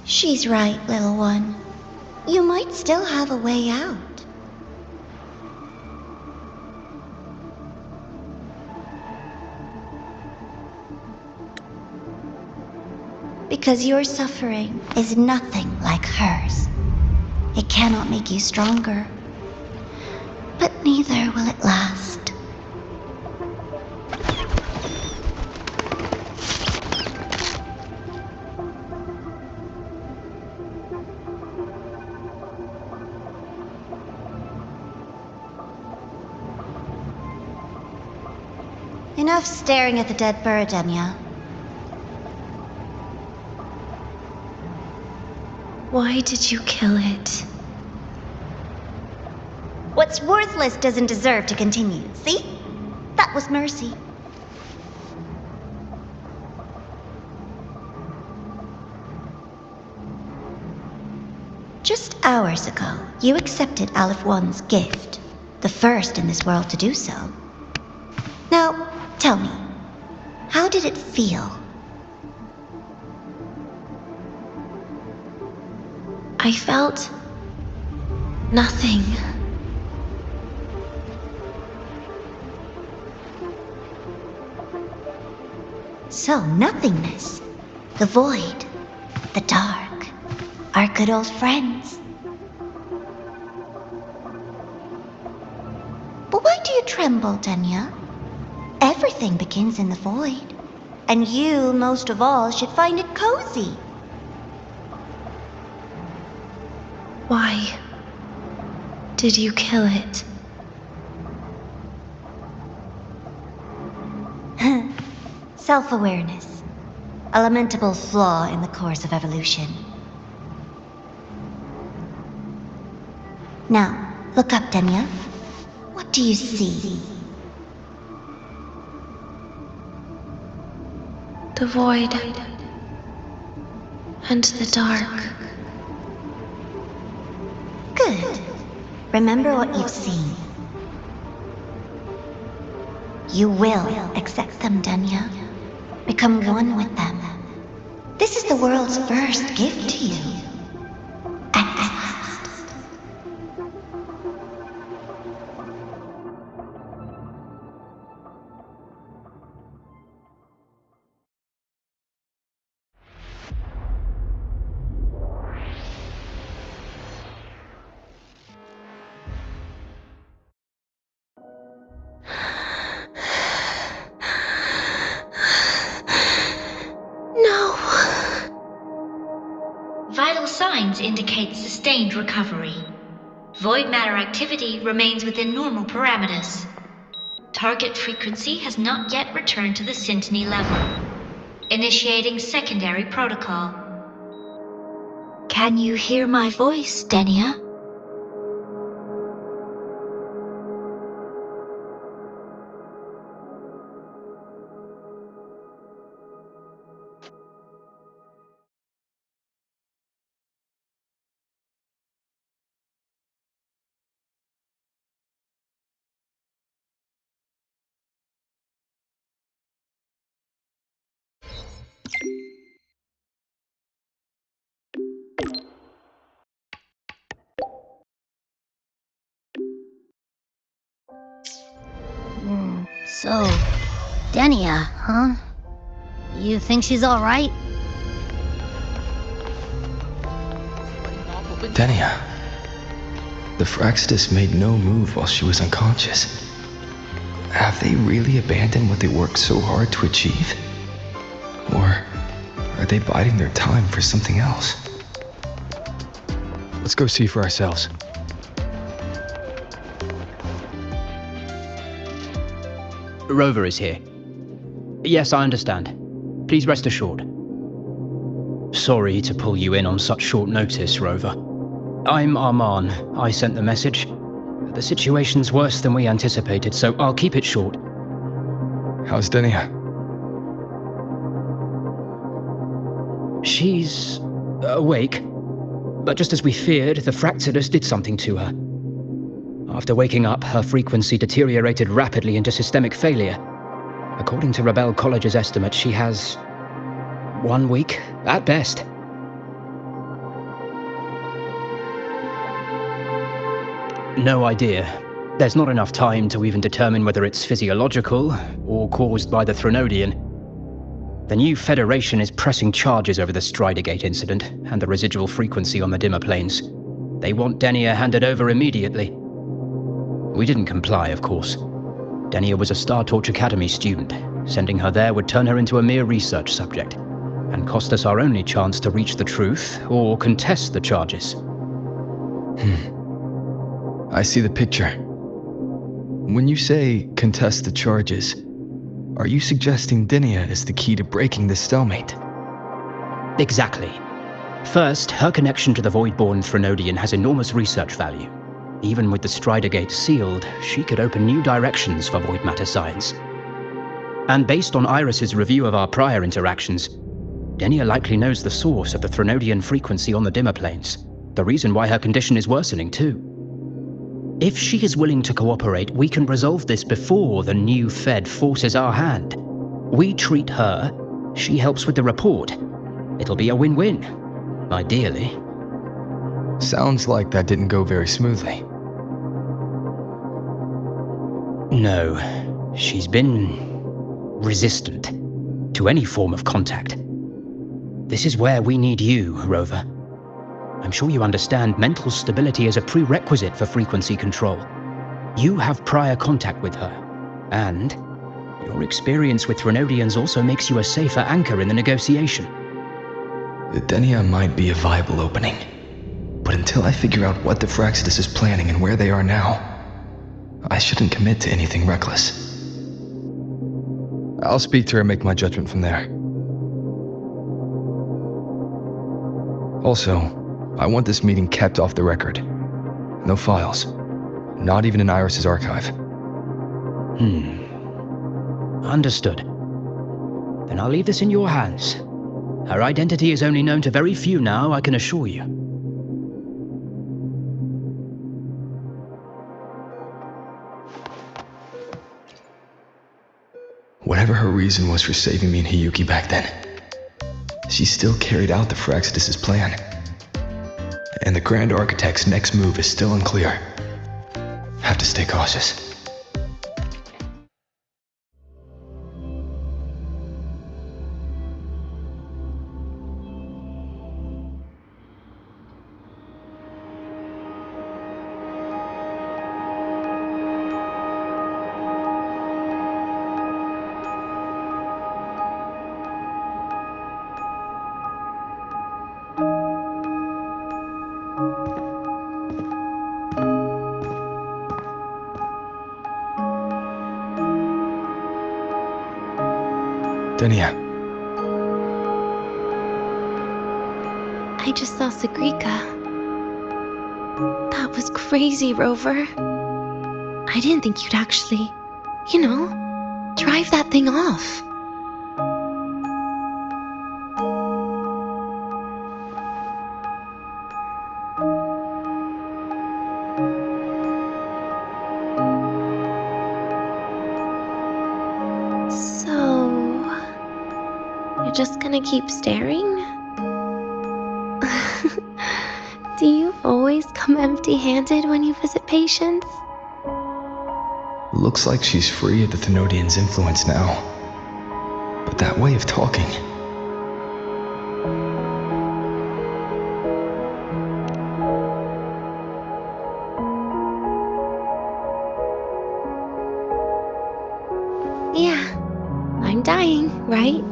She's right, little one. You might still have a way out. Because your suffering is nothing like hers. It cannot make you stronger, but neither will it last. Enough staring at the dead bird, Denia. Why did you kill it? What's worthless doesn't deserve to continue, see? That was mercy. Just hours ago, you accepted Aleph One's gift, the first in this world to do so. Now, tell me, how did it feel? I felt nothing. So, nothingness, the void, the dark, our good old friends. But why do you tremble, Denia? Everything begins in the void, and you, most of all, should find it cozy. Why did you kill it? Self-awareness, a lamentable flaw in the course of evolution. Now, look up, Denia. What do you see? The void and the dark. Good. Remember what you've seen. You will accept them, Denia. Become one with them. This is the world's first gift to you. At last. Vital signs indicate sustained recovery. Void matter activity remains within normal parameters. Target frequency has not yet returned to the Syntony level. Initiating secondary protocol. Can you hear my voice, Denia? So, Denia, huh? You think she's alright? Denia. The Fraxidus made no move while she was unconscious. Have they really abandoned what they worked so hard to achieve? Or are they biding their time for something else? Let's go see for ourselves. Rover is here. Yes, I understand. Please rest assured. Sorry to pull you in on such short notice, Rover. I'm Arman. I sent the message. The situation's worse than we anticipated, so I'll keep it short. How's Denia? She's awake. But just as we feared, the Fraxidus did something to her. After waking up, her frequency deteriorated rapidly into systemic failure. According to Rebel College's estimate, she has 1 week, at best. No idea. There's not enough time to even determine whether it's physiological or caused by the Threnodian. The new Federation is pressing charges over the Stridergate incident and the residual frequency on the dimmer planes. They want Denia handed over immediately. We didn't comply, of course. Denia was a Star Torch Academy student. Sending her there would turn her into a mere research subject, and cost us our only chance to reach the truth or contest the charges. I see the picture. When you say contest the charges, are you suggesting Denia is the key to breaking this stalemate? Exactly. First, her connection to the Voidborn Threnodian has enormous research value. Even with the Stridergate sealed, she could open new directions for void matter science. And based on Iris's review of our prior interactions, Denia likely knows the source of the Threnodian frequency on the dimmer planes, the reason why her condition is worsening too. If she is willing to cooperate, we can resolve this before the new Fed forces our hand. We treat her, she helps with the report. It'll be a win-win, ideally. Sounds like that didn't go very smoothly. No, she's been resistant to any form of contact. This is where we need you, Rover. I'm sure you understand mental stability is a prerequisite for frequency control. You have prior contact with her, and your experience with Threnodians also makes you a safer anchor in the negotiation. Denia might be a viable opening, but until I figure out what the Fraxidus is planning and where they are now, I shouldn't commit to anything reckless. I'll speak to her and make my judgment from there. Also, I want this meeting kept off the record. No files. Not even in Iris's archive. Understood. Then I'll leave this in your hands. Her identity is only known to very few now, I can assure you. Whatever her reason was for saving me and Hiyuki back then, she still carried out the Fraxidus' plan. And the Grand Architect's next move is still unclear. Have to stay cautious. Denia. I just saw Sigrika. That was crazy, Rover. I didn't think you'd actually, drive that thing off. So, you're just gonna keep staring? Do you always come empty-handed when you visit patients? Looks like she's free of the Thenodian's influence now. But that way of talking... Yeah, I'm dying, right?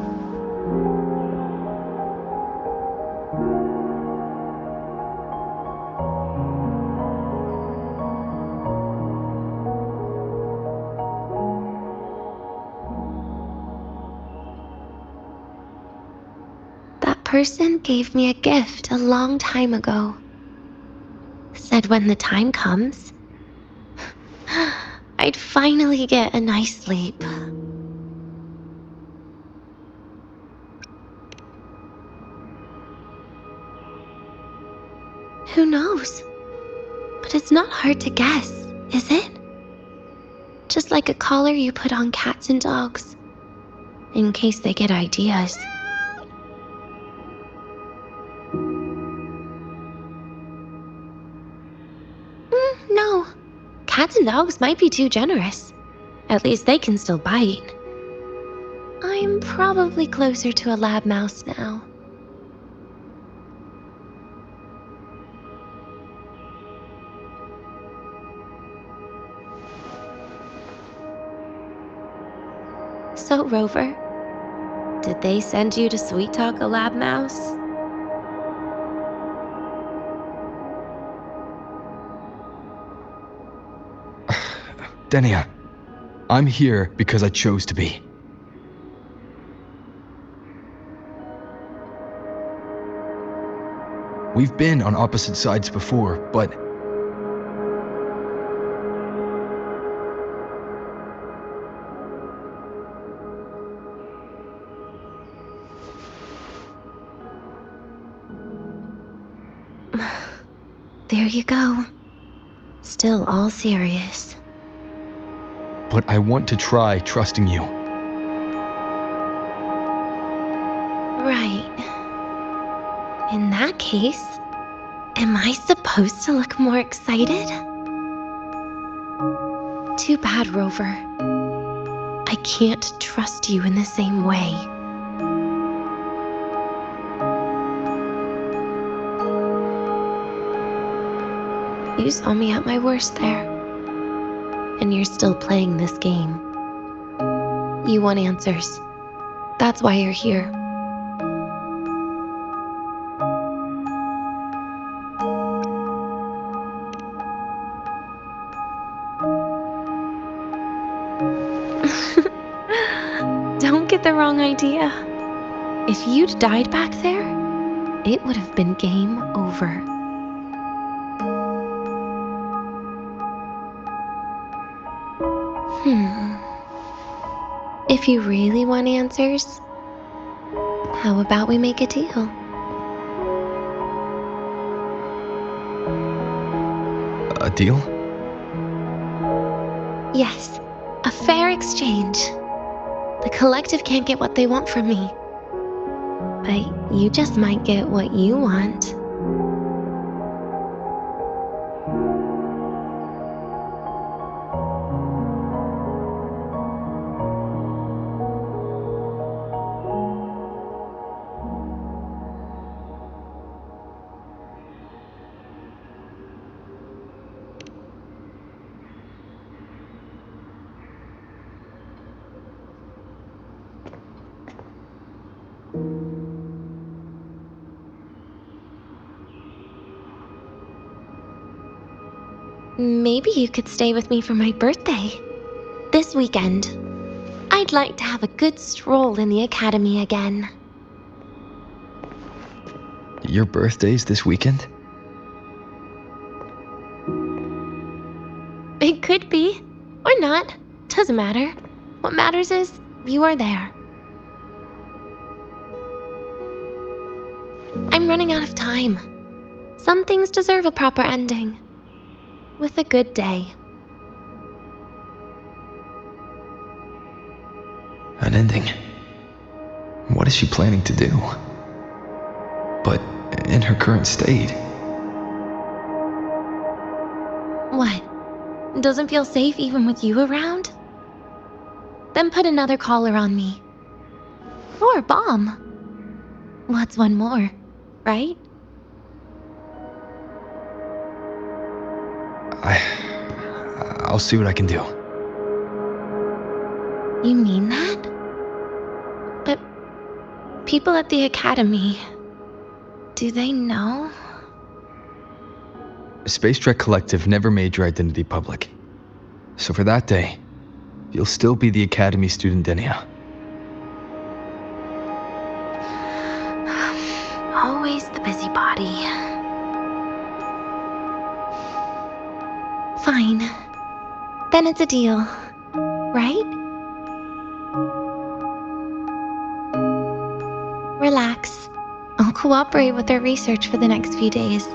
That person gave me a gift a long time ago. Said when the time comes, I'd finally get a nice sleep. Who knows? But it's not hard to guess, is it? Just like a collar you put on cats and dogs, in case they get ideas. No, cats and dogs might be too generous. At least they can still bite. I'm probably closer to a lab mouse now. So, Rover, did they send you to sweet talk a lab mouse? Denia, I'm here because I chose to be. We've been on opposite sides before, but There you go. Still all serious. I want to try trusting you. Right. In that case, am I supposed to look more excited? Too bad, Rover. I can't trust you in the same way. You saw me at my worst there. And you're still playing this game. You want answers. That's why you're here. Don't get the wrong idea. If you'd died back there, it would have been game over. If you really want answers, how about we make a deal? A deal? Yes, a fair exchange. The collective can't get what they want from me. But you just might get what you want. Maybe you could stay with me for my birthday. This weekend. I'd like to have a good stroll in the academy again. Your birthday's this weekend? It could be, or not. Doesn't matter. What matters is you are there. I'm running out of time. Some things deserve a proper ending. With a good day. An ending? What is she planning to do? But in her current state. What? Doesn't feel safe even with you around? Then put another collar on me. Or a bomb. What's one more, right? I'll see what I can do. You mean that? But people at the academy, do they know? Space Trek Collective never made your identity public. So for that day, you'll still be the Academy student Denia. Always the busybody. Fine. Then it's a deal, right? Relax. I'll cooperate with their research for the next few days.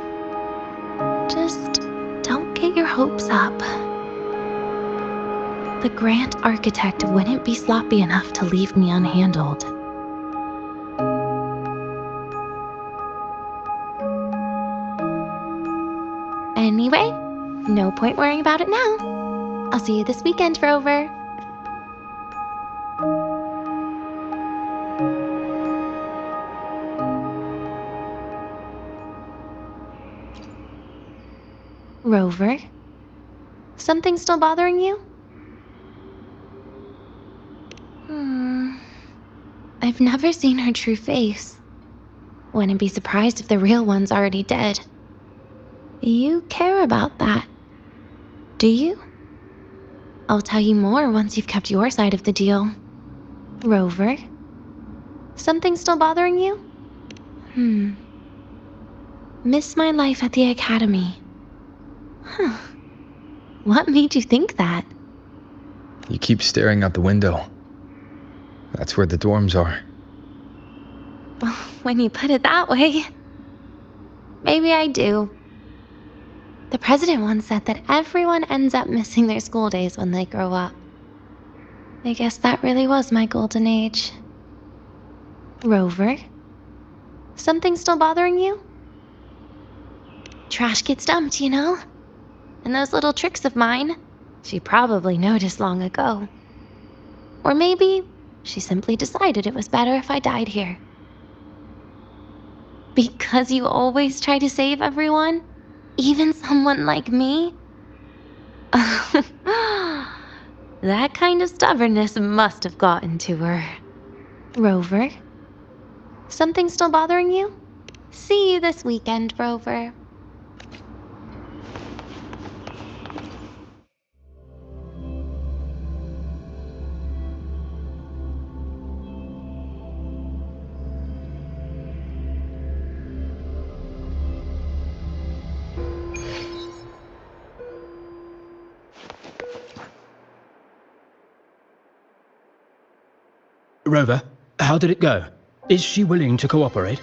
Just don't get your hopes up. The Grant architect wouldn't be sloppy enough to leave me unhandled. Anyway, No point worrying about it now. I'll see you this weekend, Rover. Rover? Something still bothering you? I've never seen her true face. Wouldn't be surprised if the real one's already dead. You care about that, do you? I'll tell you more once you've kept your side of the deal. Rover? Something still bothering you? Miss my life at the academy. Huh. What made you think that? You keep staring out the window. That's where the dorms are. When you put it that way, maybe I do. The president once said that everyone ends up missing their school days when they grow up. I guess that really was my golden age. Rover? Something still bothering you? Trash gets dumped, you know? And those little tricks of mine, she probably noticed long ago. Or maybe she simply decided it was better if I died here. Because you always try to save everyone? Even someone like me? That kind of stubbornness must have gotten to her. Rover? Something still bothering you? See you this weekend, Rover. Rover, how did it go? Is she willing to cooperate?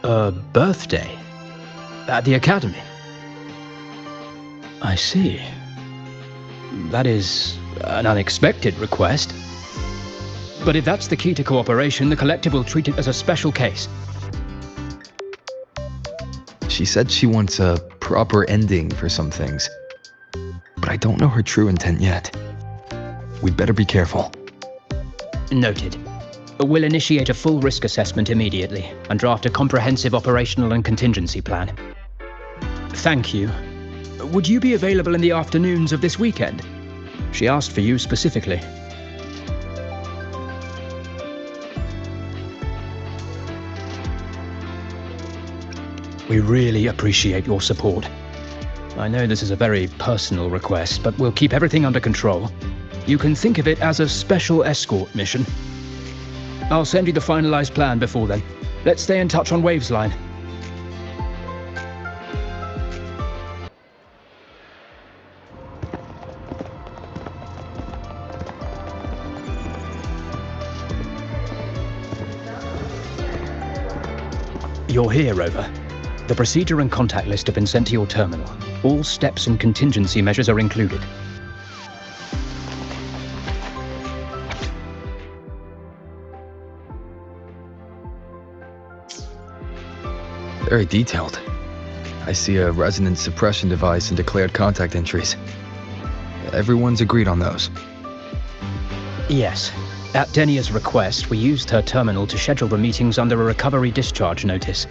A birthday? At the academy? I see. That is an unexpected request. But if that's the key to cooperation, the collective will treat it as a special case. She said she wants a proper ending for some things. But I don't know her true intent yet. We'd better be careful. Noted. We'll initiate a full risk assessment immediately and draft a comprehensive operational and contingency plan. Thank you. Would you be available in the afternoons of this weekend? She asked for you specifically. We really appreciate your support. I know this is a very personal request, but we'll keep everything under control. You can think of it as a special escort mission. I'll send you the finalized plan before then. Let's stay in touch on Waves line. You're here, Rover. The procedure and contact list have been sent to your terminal. All steps and contingency measures are included. Very detailed. I see a resonance suppression device and declared contact entries. Everyone's agreed on those. Yes. At Denia's request, we used her terminal to schedule the meetings under a recovery discharge notice.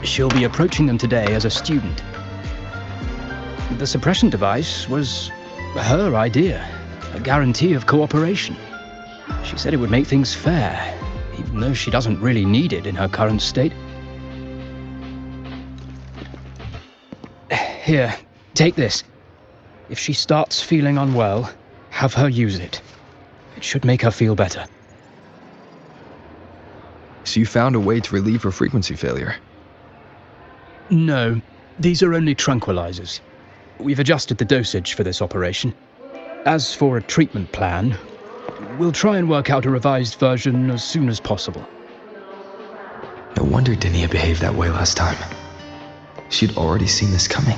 She'll be approaching them today as a student. The suppression device was her idea, a guarantee of cooperation. She said it would make things fair, even though she doesn't really need it in her current state. Here, take this. If she starts feeling unwell, have her use it. It should make her feel better. So you found a way to relieve her frequency failure? No, these are only tranquilizers. We've adjusted the dosage for this operation. As for a treatment plan, we'll try and work out a revised version as soon as possible. No wonder Denia behaved that way last time. She'd already seen this coming.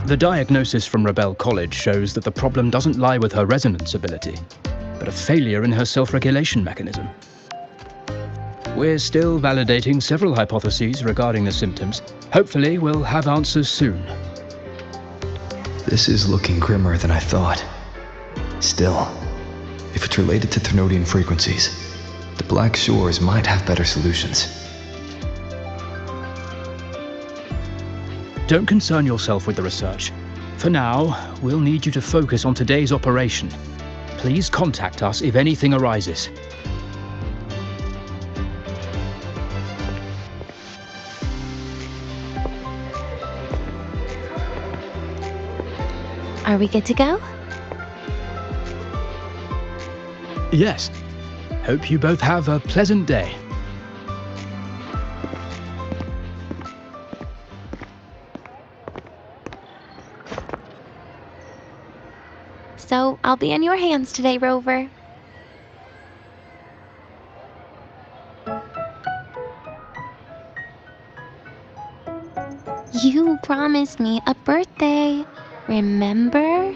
The diagnosis from Rebel College shows that the problem doesn't lie with her resonance ability, but a failure in her self-regulation mechanism. We're still validating several hypotheses regarding the symptoms. Hopefully, we'll have answers soon. This is looking grimmer than I thought. Still, if it's related to Thermodian frequencies, the Black Shores might have better solutions. Don't concern yourself with the research. For now, we'll need you to focus on today's operation. Please contact us if anything arises. Are we good to go? Yes. Hope you both have a pleasant day. So, I'll be in your hands today, Rover. You promised me a birthday, remember?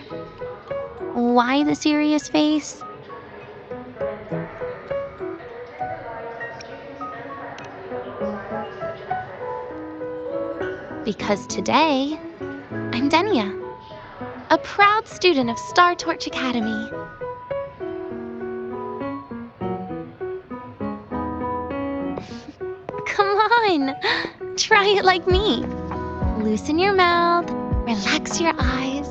Why the serious face? Because today, I'm Denia, a proud student of Star Torch Academy. Come on, try it like me. Loosen your mouth, relax your eyes.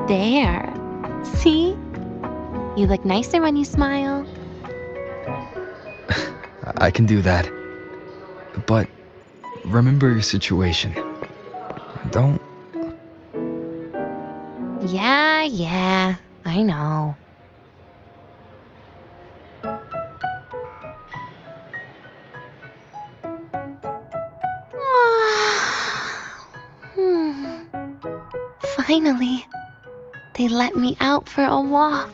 There. See? You look nicer when you smile. I can do that. But remember your situation. Don't... Yeah, I know. Finally, they let me out for a walk.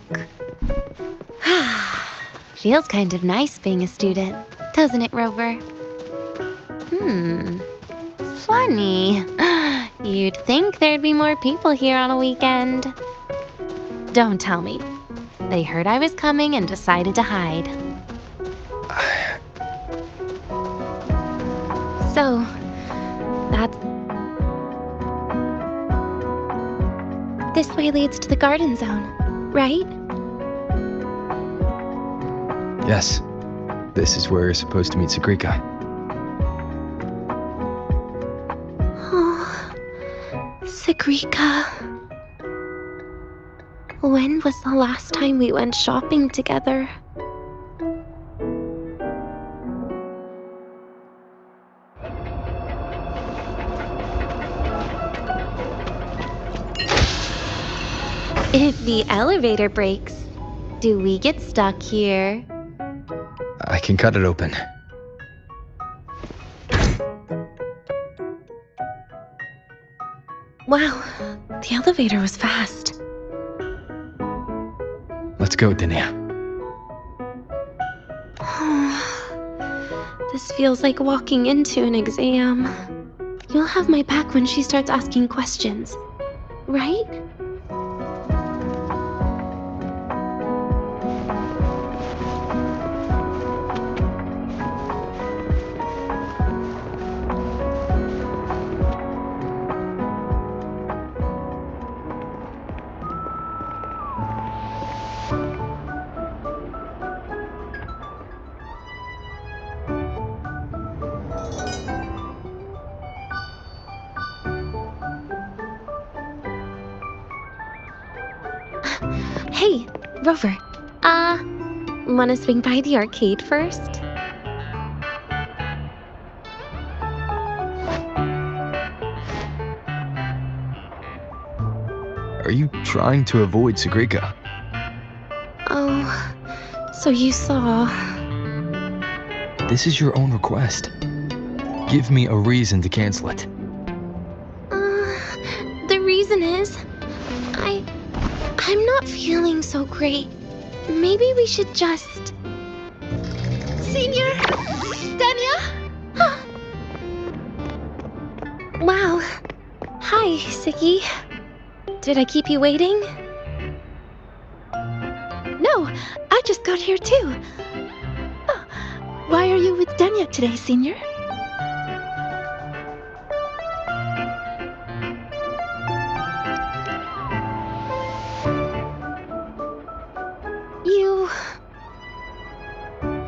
Feels kind of nice being a student, doesn't it, Rover? Funny. You'd think there'd be more people here on a weekend. Don't tell me. They heard I was coming and decided to hide. So, that's... This way leads to the garden zone, right? Yes. This is where you're supposed to meet Sigrika. Oh, Sigrika. When was the last time we went shopping together? If the elevator breaks, do we get stuck here? I can cut it open. Wow, the elevator was fast. Let's go, Denia. This feels like walking into an exam. You'll have my back when she starts asking questions, right? Hey, Rover. Wanna swing by the arcade first? Are you trying to avoid Sigrika? Oh, so you saw... This is your own request. Give me a reason to cancel it. The reason is... I'm not feeling so great. maybe we should just... Senior! Denia! Wow. Hi, Siggy. Did I keep you waiting? No, I just got here too. Oh, why are you with Denia today, Senior?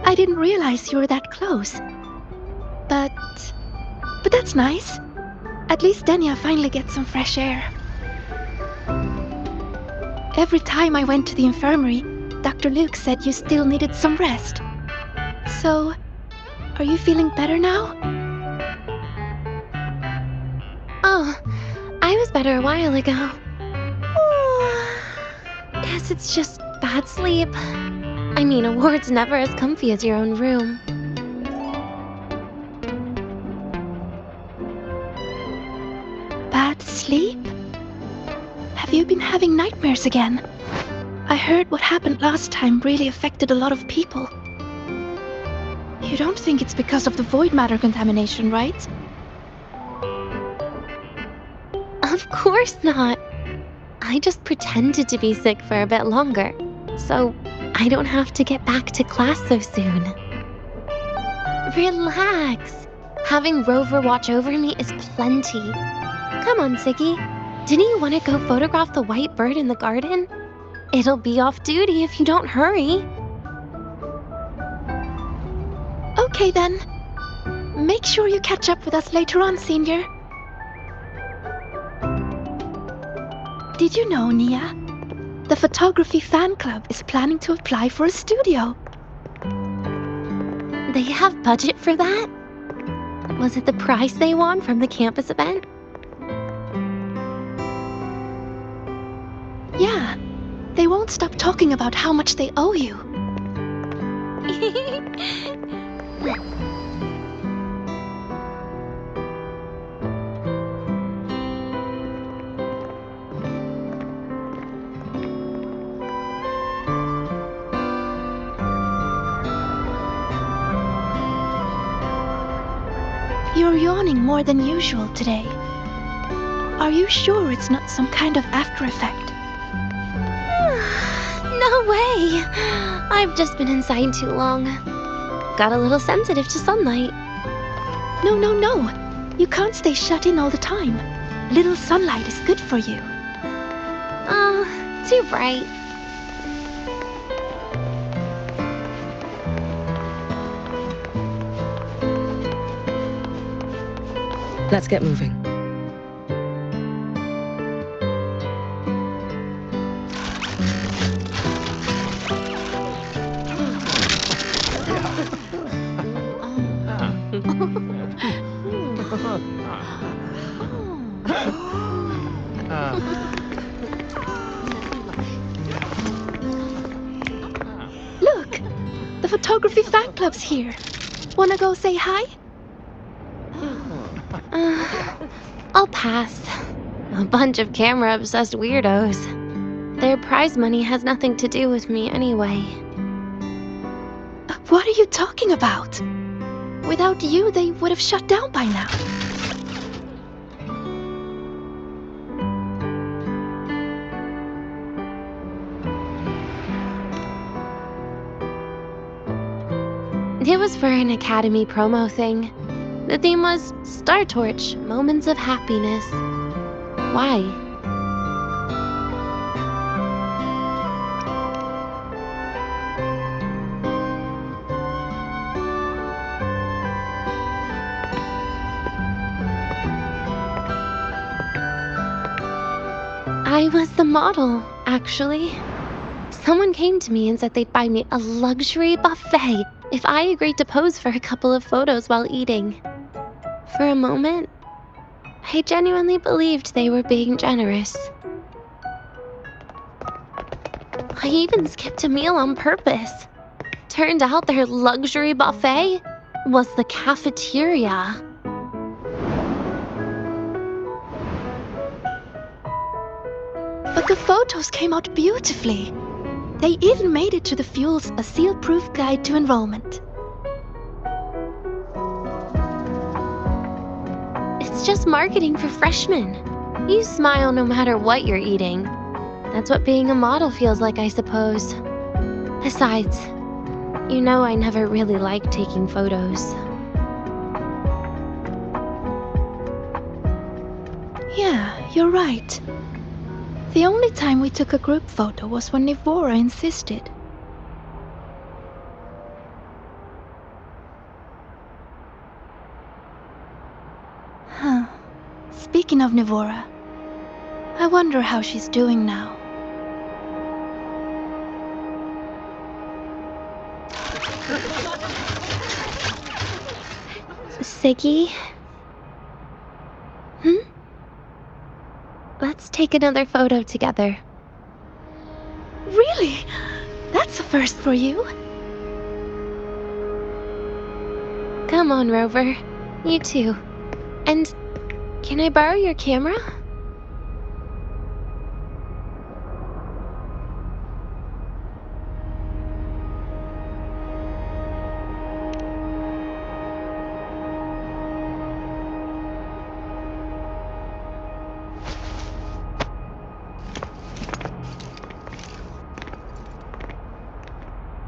I didn't realize you were that close. But that's nice. At least Denia finally gets some fresh air. Every time I went to the infirmary, Dr. Luke said you still needed some rest. So, are you feeling better now? Oh, I was better a while ago. Guess it's just bad sleep. I mean, a ward's never as comfy as your own room. Bad sleep? Have you been having nightmares again? I heard what happened last time really affected a lot of people. You don't think it's because of the void matter contamination, right? Of course not. I just pretended to be sick for a bit longer, so I don't have to get back to class so soon. Relax. Having Rover watch over me is plenty. Come on, Siggy. Didn't you want to go photograph the white bird in the garden? It'll be off duty if you don't hurry. Okay then. Make sure you catch up with us later on, Senior. Did you know, Nia? The photography fan club is planning to apply for a studio. They have budget for that? Was it the prize they won from the campus event? Yeah. They won't stop talking about how much they owe you. You're yawning more than usual today. Are you sure it's not some kind of after effect? No way! I've just been inside too long. Got a little sensitive to sunlight. No. You can't stay shut in all the time. Little sunlight is good for you. Oh, too bright. Let's get moving. Look! The photography fan club's here. Wanna go say hi? I'll pass. A bunch of camera-obsessed weirdos. Their prize money has nothing to do with me anyway. What are you talking about? Without you, they would have shut down by now. It was for an academy promo thing. The theme was Star Torch, Moments of Happiness. Why? I was the model, actually. Someone came to me and said they'd buy me a luxury buffet if I agreed to pose for a couple of photos while eating. For a moment, I genuinely believed they were being generous. I even skipped a meal on purpose. Turned out their luxury buffet was the cafeteria. But the photos came out beautifully. They even made it to the Fuel's A Seal-Proof Guide to Enrollment. It's just marketing for freshmen. You smile no matter what you're eating. That's what being a model feels like, I suppose. Besides, you know I never really liked taking photos. Yeah, you're right. The only time we took a group photo was when Nivora insisted. Huh. Speaking of Nivora, I wonder how she's doing now. Siggy? Let's take another photo together. Really? That's a first for you. Come on, Rover. You too. And can I borrow your camera?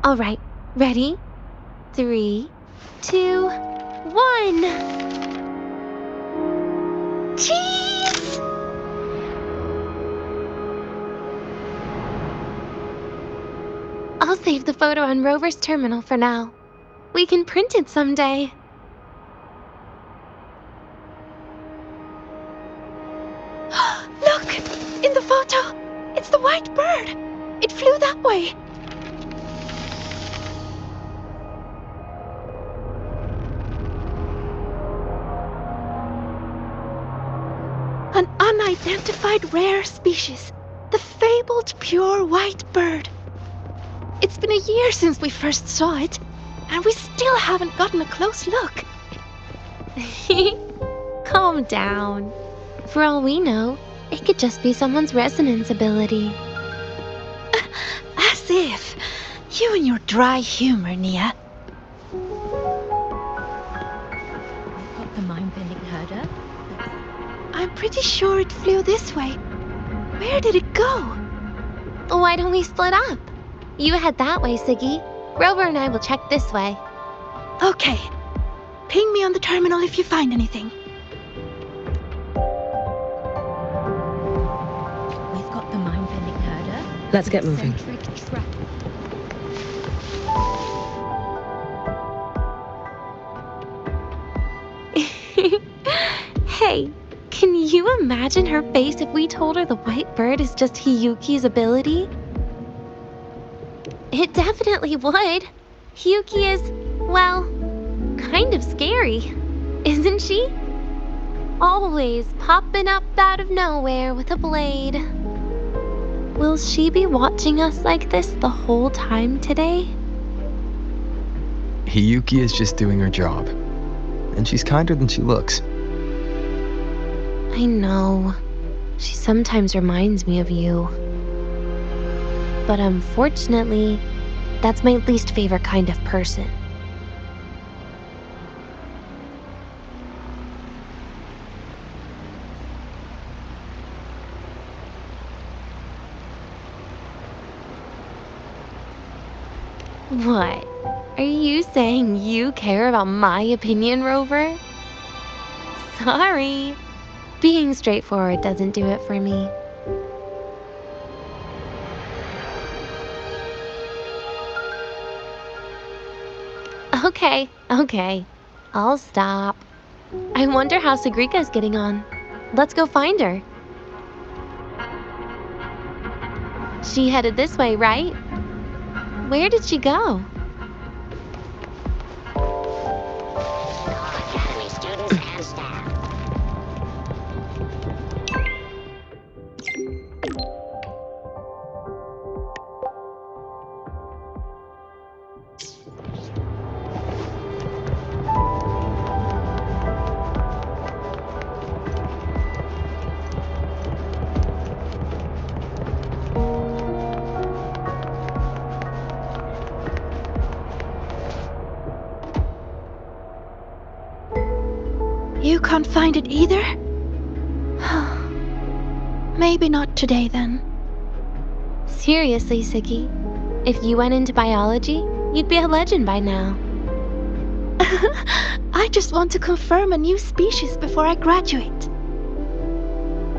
All right, ready? 3, 2, 1. Cheese! I'll save the photo on Rover's terminal for now. We can print it someday. Look! In the photo! It's the white bird! It flew that way! An unidentified rare species. The fabled pure white bird. It's been a year since we first saw it, and we still haven't gotten a close look. Calm down. For all we know, it could just be someone's resonance ability. As if. You and your dry humor, Nia. Got the mind-bending herder? I'm pretty sure it flew this way. Where did it go? Why don't we split up? You head that way, Siggy. Rover and I will check this way. Okay. Ping me on the terminal if you find anything. We've got the mind-bending herder. Let's get moving. Eccentric trap. Hey, can you imagine her face if we told her the white bird is just Hiyuki's ability? It definitely would. Hiyuki is, well, kind of scary, isn't she? Always popping up out of nowhere with a blade. Will she be watching us like this the whole time today? Hiyuki is just doing her job. And she's kinder than she looks. I know. She sometimes reminds me of you. But unfortunately, that's my least favorite kind of person. What? Are you saying you care about my opinion, Rover? Sorry. Being straightforward doesn't do it for me. Okay. I'll stop. I wonder how Sigrika's getting on. Let's go find her. She headed this way, right? Where did she go? Academy students and staff. can't find it either? Maybe not today then. Seriously, Siggy. If you went into biology, you'd be a legend by now. I just want to confirm a new species before I graduate.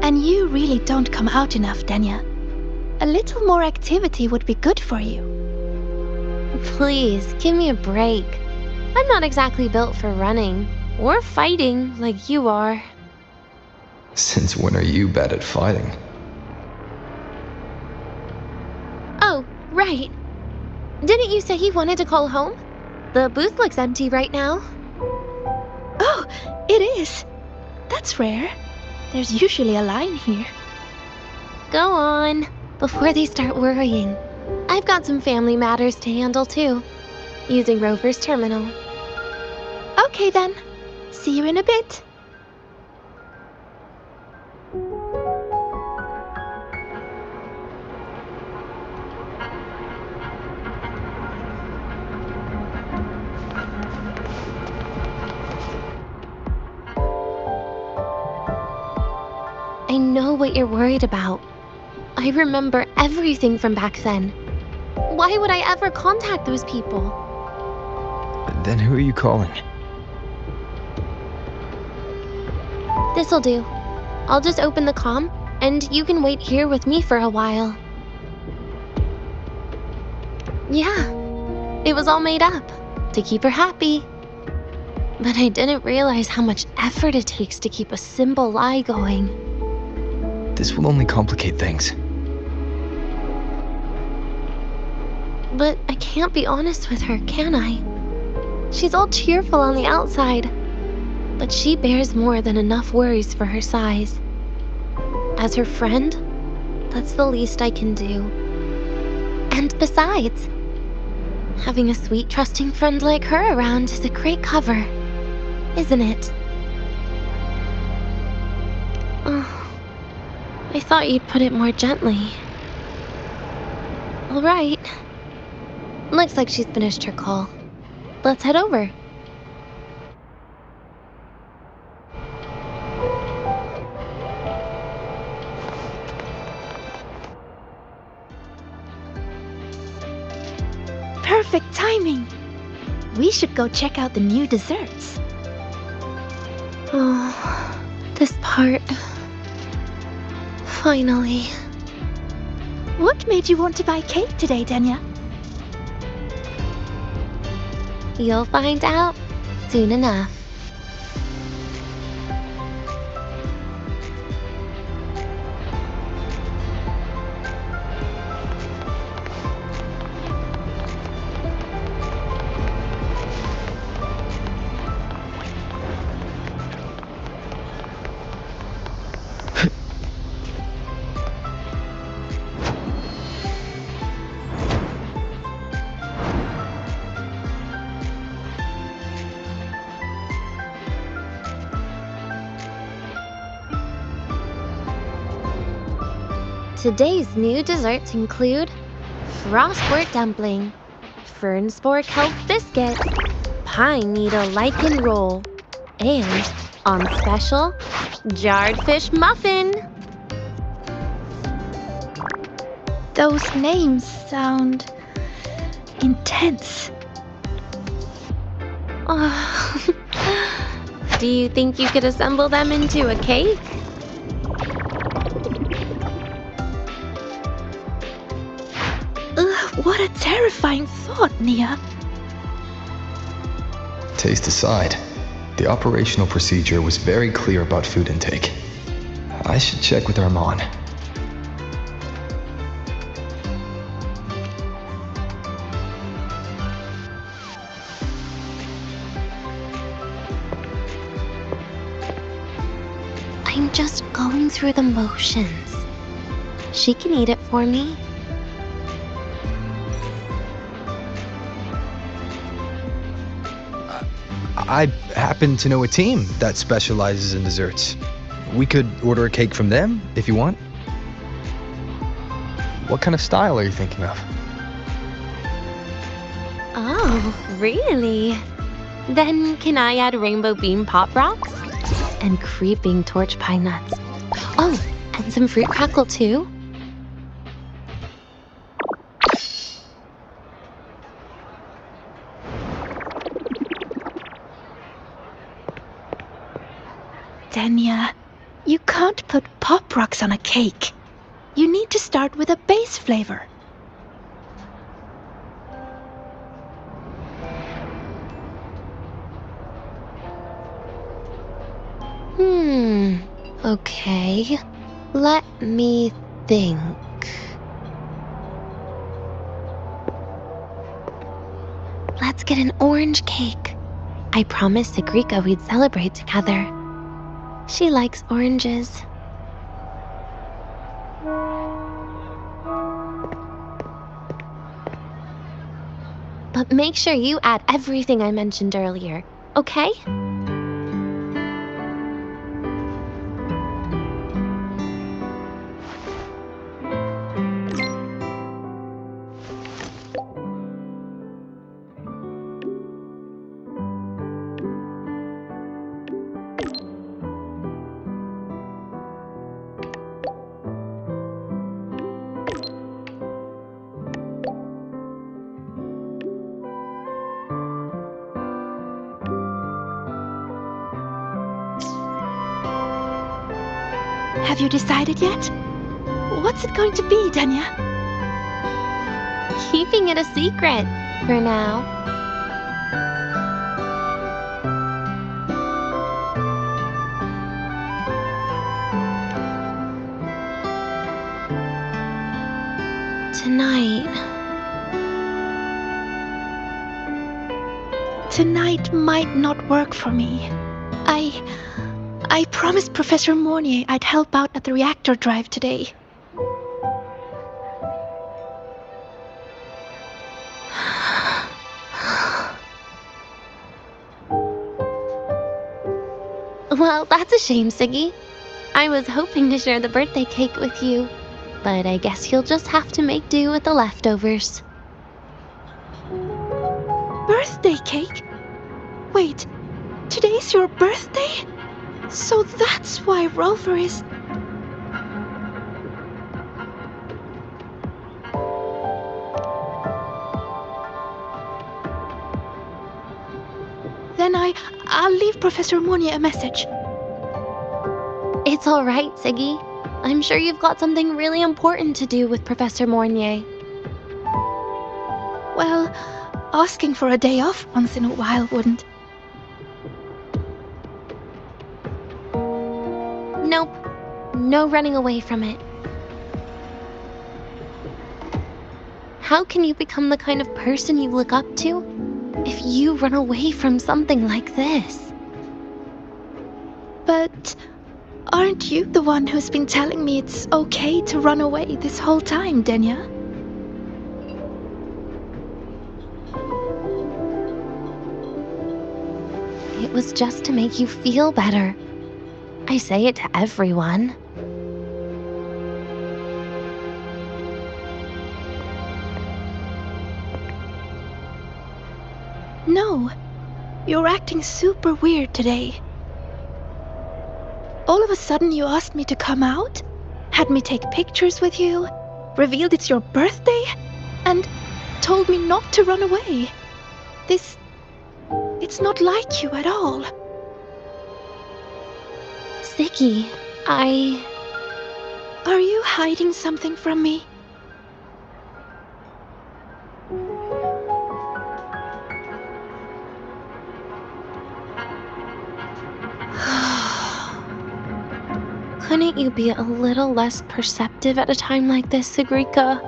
And you really don't come out enough, Denia. A little more activity would be good for you. Please, give me a break. I'm not exactly built for running or fighting like you are. Since when are you bad at fighting? Oh, right. Didn't you say you wanted to call home? The booth looks empty right now. Oh, it is. That's rare. There's usually a line here. Go on, before they start worrying. I've got some family matters to handle too, using Rover's terminal. Okay then. See you in a bit. I know what you're worried about. I remember everything from back then. Why would I ever contact those people? Then who are you calling? This'll do. I'll just open the comm, and you can wait here with me for a while. Yeah, it was all made up, to keep her happy. But I didn't realize how much effort it takes to keep a simple lie going. This will only complicate things. But I can't be honest with her, can I? She's all cheerful on the outside, but she bears more than enough worries for her size. As her friend, that's the least I can do. And besides, having a sweet, trusting friend like her around is a great cover, isn't it? Oh, I thought you'd put it more gently. All right. Looks like she's finished her call. Let's head over. Perfect timing. We should go check out the new desserts. Oh, this part. Finally. What made you want to buy cake today, Denia? You'll find out soon enough. Today's new desserts include frostwort dumpling, fern spore kelp biscuit, pine needle lichen roll, and, on special, jarred fish muffin. Those names sound intense. Oh. Do you think you could assemble them into a cake? What a terrifying thought, Nia. Taste aside, the operational procedure was very clear about food intake. I should check with Armand. I'm just going through the motions. She can eat it for me. I happen to know a team that specializes in desserts. We could order a cake from them if you want. What kind of style are you thinking of? Oh, really? Then can I add rainbow bean pop rocks? and creeping torch pine nuts. Oh, and some fruit crackle too. Denia, you can't put pop rocks on a cake. You need to start with a base flavor. Okay. Let me think. Let's get an orange cake. I promised Sigrika we'd celebrate together. She likes oranges. But make sure you add everything I mentioned earlier, okay? Have you decided yet? What's it going to be, Denia? Keeping it a secret for now. Tonight might not work for me. I promised Professor Mornier I'd help out at the reactor drive today. Well, that's a shame, Siggy. I was hoping to share the birthday cake with you, but I guess you'll just have to make do with the leftovers. Birthday cake? Wait, today's your birthday? So that's why Rover is... Then I'll leave Professor Mornier a message. It's all right, Siggy. I'm sure you've got something really important to do with Professor Mornier. Well, asking for a day off once in a while wouldn't. Nope. No running away from it. How can you become the kind of person you look up to if you run away from something like this? But aren't you the one who's been telling me it's okay to run away this whole time, Denia? It was just to make you feel better. I say it to everyone. No, you're acting super weird today. All of a sudden you asked me to come out, had me take pictures with you, revealed it's your birthday, and told me not to run away. It's not like you at all. Siggy, Are you hiding something from me? Couldn't you be a little less perceptive at a time like this, Sigrika?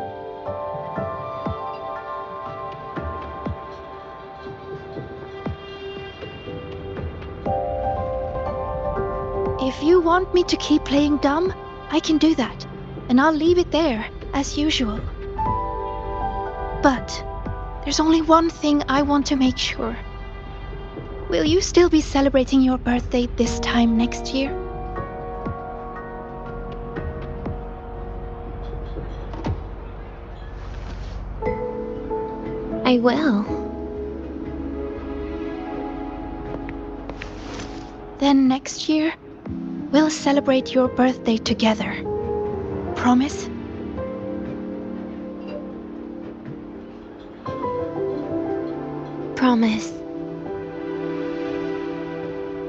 If you want me to keep playing dumb, I can do that, and I'll leave it there, as usual. But there's only one thing I want to make sure. Will you still be celebrating your birthday this time next year? I will. Then next year, We'll celebrate your birthday together. Promise? Promise.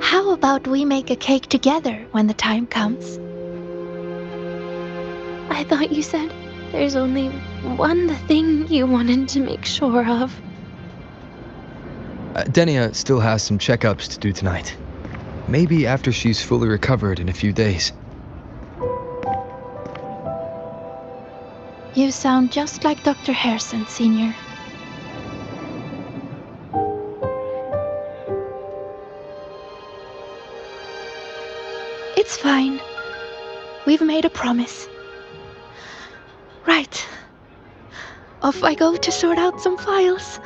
How about we make a cake together when the time comes? I thought you said there's only one thing you wanted to make sure of. Denia still has some checkups to do tonight. Maybe after she's fully recovered in a few days. You sound just like Dr. Harrison, Senior. It's fine. We've made a promise. Right. Off I go to sort out some files.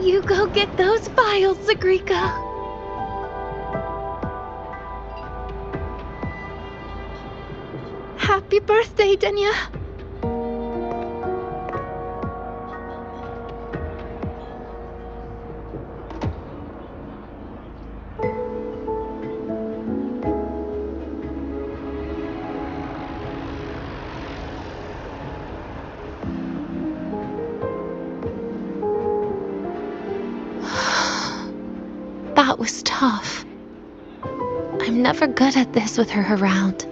You go get those files, Sigrika. Happy birthday, Denia. That was tough. I'm never good at this with her around.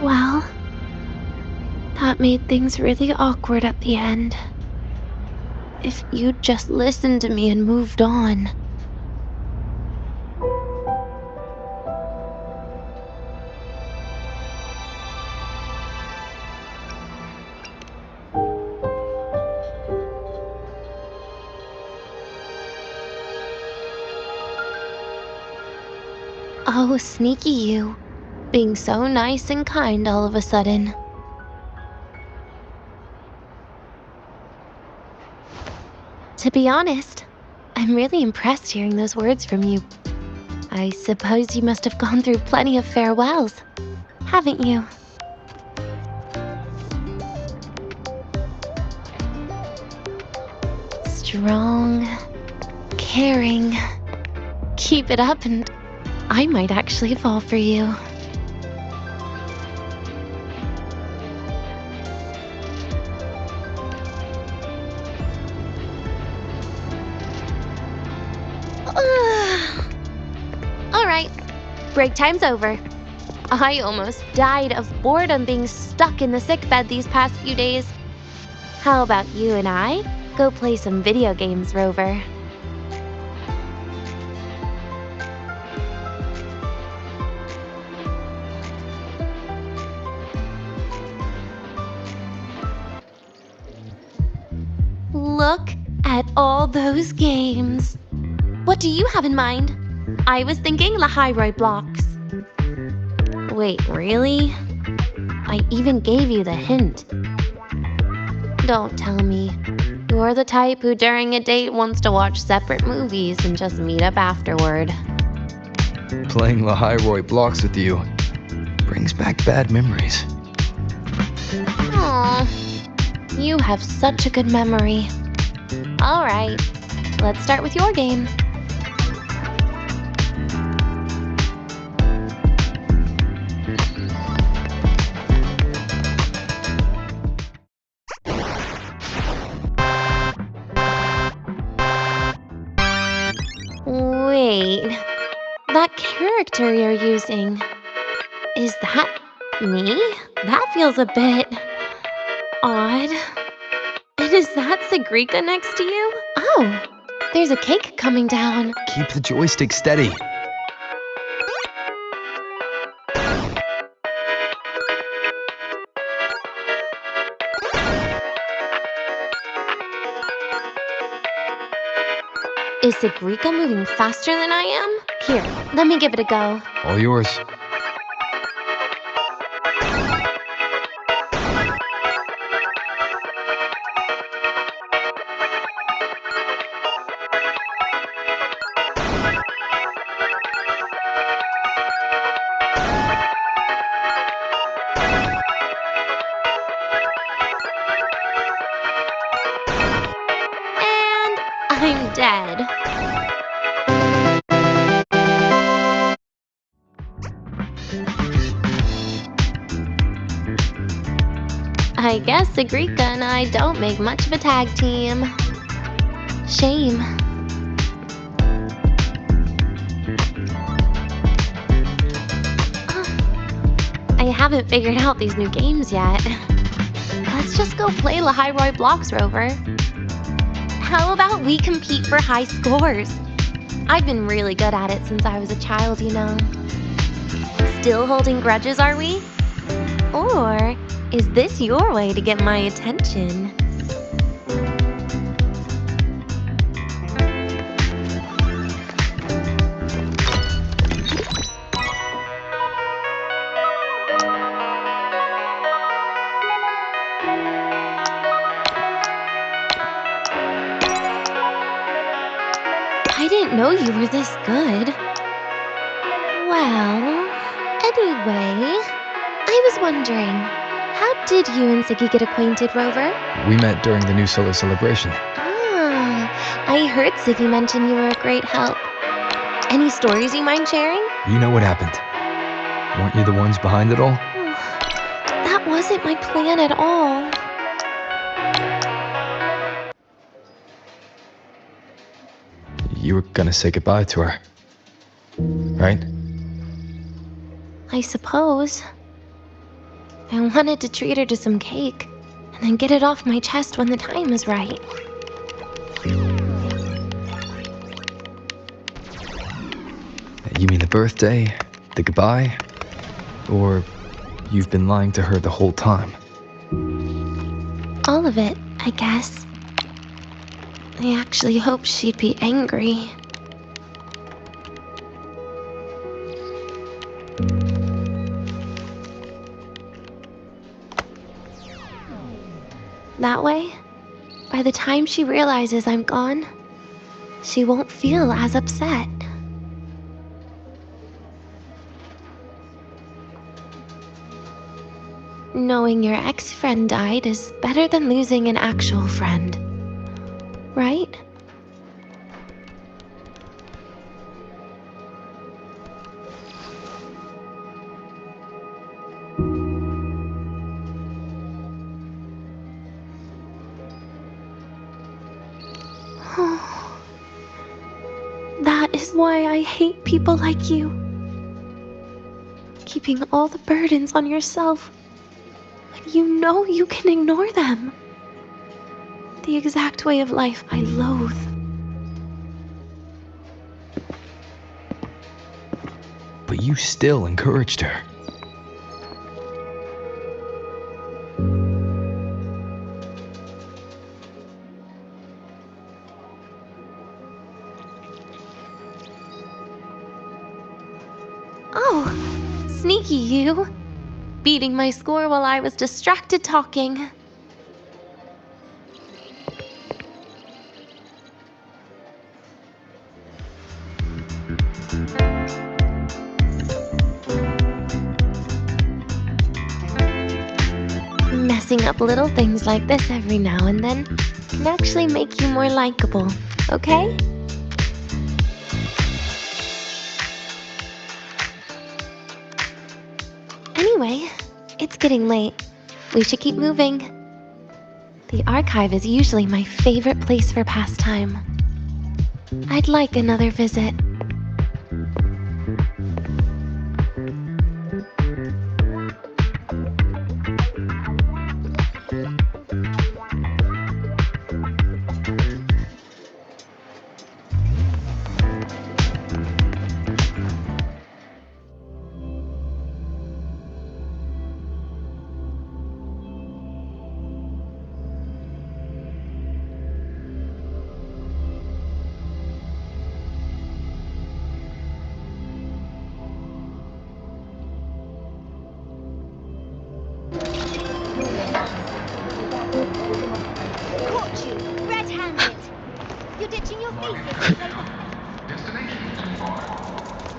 Well, that made things really awkward at the end. If you'd just listened to me and moved on. Oh, sneaky you. Being so nice and kind all of a sudden. To be honest, I'm really impressed hearing those words from you. I suppose you must have gone through plenty of farewells, haven't you? Strong, caring. Keep it up and I might actually fall for you. Alright, break time's over. I almost died of boredom being stuck in the sickbed these past few days. How about you and I go play some video games, Rover? Look at all those games. What do you have in mind? I was thinking Lahiroi blocks. Wait, really? I even gave you the hint. Don't tell me. You're the type who during a date wants to watch separate movies and just meet up afterward. Playing Lahiroi blocks with you brings back bad memories. Aw, you have such a good memory. All right, let's start with your game. Wait, that character you're using, is that me? That feels a bit odd. And is that Sigrika next to you? Oh, there's a cake coming down. Keep the joystick steady. Is Sigrika moving faster than I am? Here, let me give it a go. All yours. And I'm dead. I guess Sigrika and I don't make much of a tag team. Shame. I haven't figured out these new games yet. Let's just go play Lahairoi Blocks, Rover. How about we compete for high scores? I've been really good at it since I was a child, you know. Still holding grudges, are we? Or is this your way to get my attention? I didn't know you were this good. Well, anyway, I was wondering, how did you and Siggy get acquainted, Rover? We met during the New Solar celebration. Ah, I heard Siggy mention you were a great help. Any stories you mind sharing? You know what happened. Weren't you the ones behind it all? That wasn't my plan at all. You were gonna say goodbye to her, right? I suppose. I wanted to treat her to some cake, and then get it off my chest when the time is right. You mean the birthday, the goodbye, or you've been lying to her the whole time? All of it, I guess. I actually hoped she'd be angry. That way, by the time she realizes I'm gone, she won't feel as upset. Knowing your ex-friend died is better than losing an actual friend, right? That is why I hate people like you. Keeping all the burdens on yourself when you know you can ignore them. The exact way of life I loathe. But you still encouraged her. Oh, sneaky you. Beating my score while I was distracted talking. Messing up little things like this every now and then can actually make you more likable, okay? Anyway, it's getting late. We should keep moving. The archive is usually my favorite place for pastime. I'd like another visit. got you, red-handed. You're ditching your thesis to play the... Destination too far.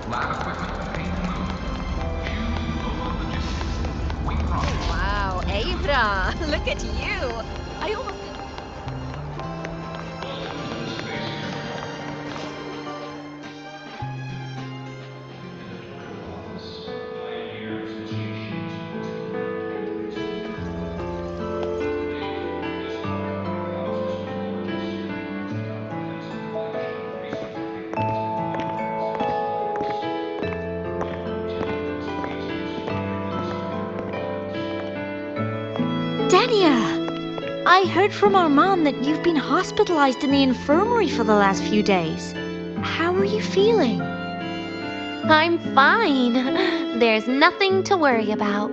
Lab equipment obtained. Choose local logistics. Wait prompts. Wow, Abra, look at you. I almost didn't... Denia! I heard from our mom that you've been hospitalized in the infirmary for the last few days. How are you feeling? I'm fine. There's nothing to worry about.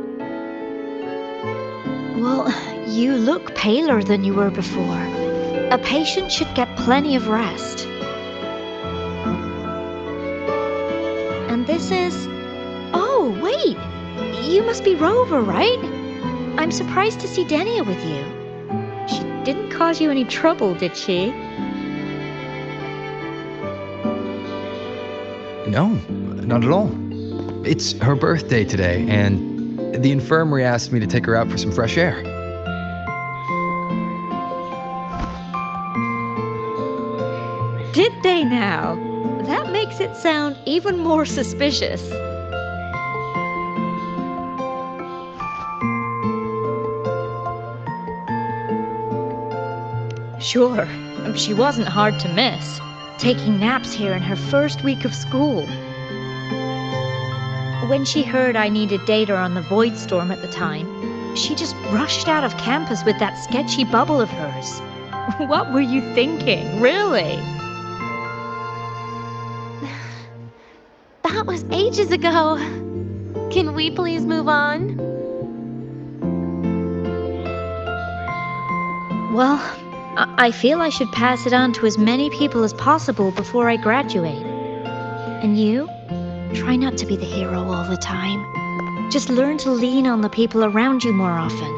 Well, you look paler than you were before. A patient should get plenty of rest. And this is... Oh, wait! You must be Rover, right? I'm surprised to see Denia with you. She didn't cause you any trouble, did she? No, not at all. It's her birthday today, and the infirmary asked me to take her out for some fresh air. Did they now? That makes it sound even more suspicious. Sure, she wasn't hard to miss, taking naps here in her first week of school. When she heard I needed data on the Void Storm at the time, she just rushed out of campus with that sketchy bubble of hers. What were you thinking, really? That was ages ago. Can we please move on? Well, I feel I should pass it on to as many people as possible before I graduate. And you? Try not to be the hero all the time. Just learn to lean on the people around you more often.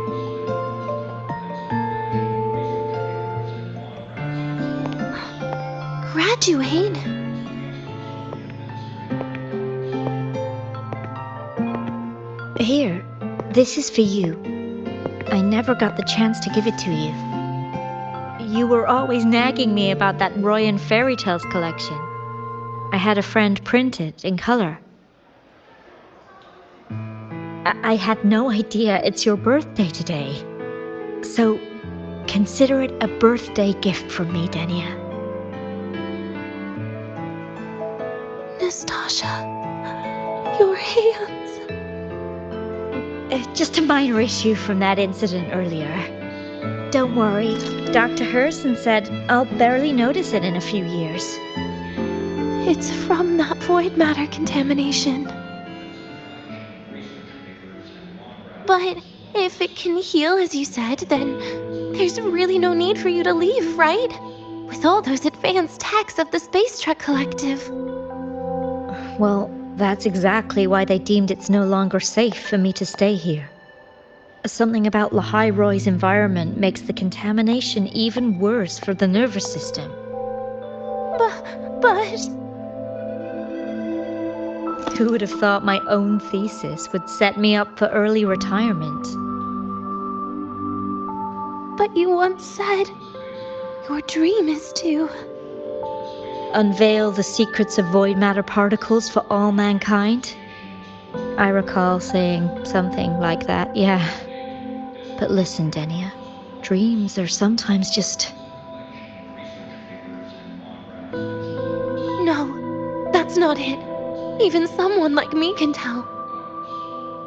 Graduate? Here, this is for you. I never got the chance to give it to you. You were always nagging me about that Roy and Fairy Tales collection. I had a friend print it in color. I had no idea it's your birthday today. So, consider it a birthday gift from me, Denia. Nastasha, your hands. Just a minor issue from that incident earlier. Don't worry, Dr. Herson said I'll barely notice it in a few years. It's from that void matter contamination. But if it can heal, as you said, then there's really no need for you to leave, right? With all those advanced techs of the Space Trek Collective. Well, that's exactly why they deemed it's no longer safe for me to stay here. Something about Lahai Roy's environment makes the contamination even worse for the nervous system. But... Who would have thought my own thesis would set me up for early retirement? But you once said your dream is to... unveil the secrets of void matter particles for all mankind? I recall saying something like that, yeah. But listen, Denia, dreams are sometimes just... No, that's not it. Even someone like me can tell.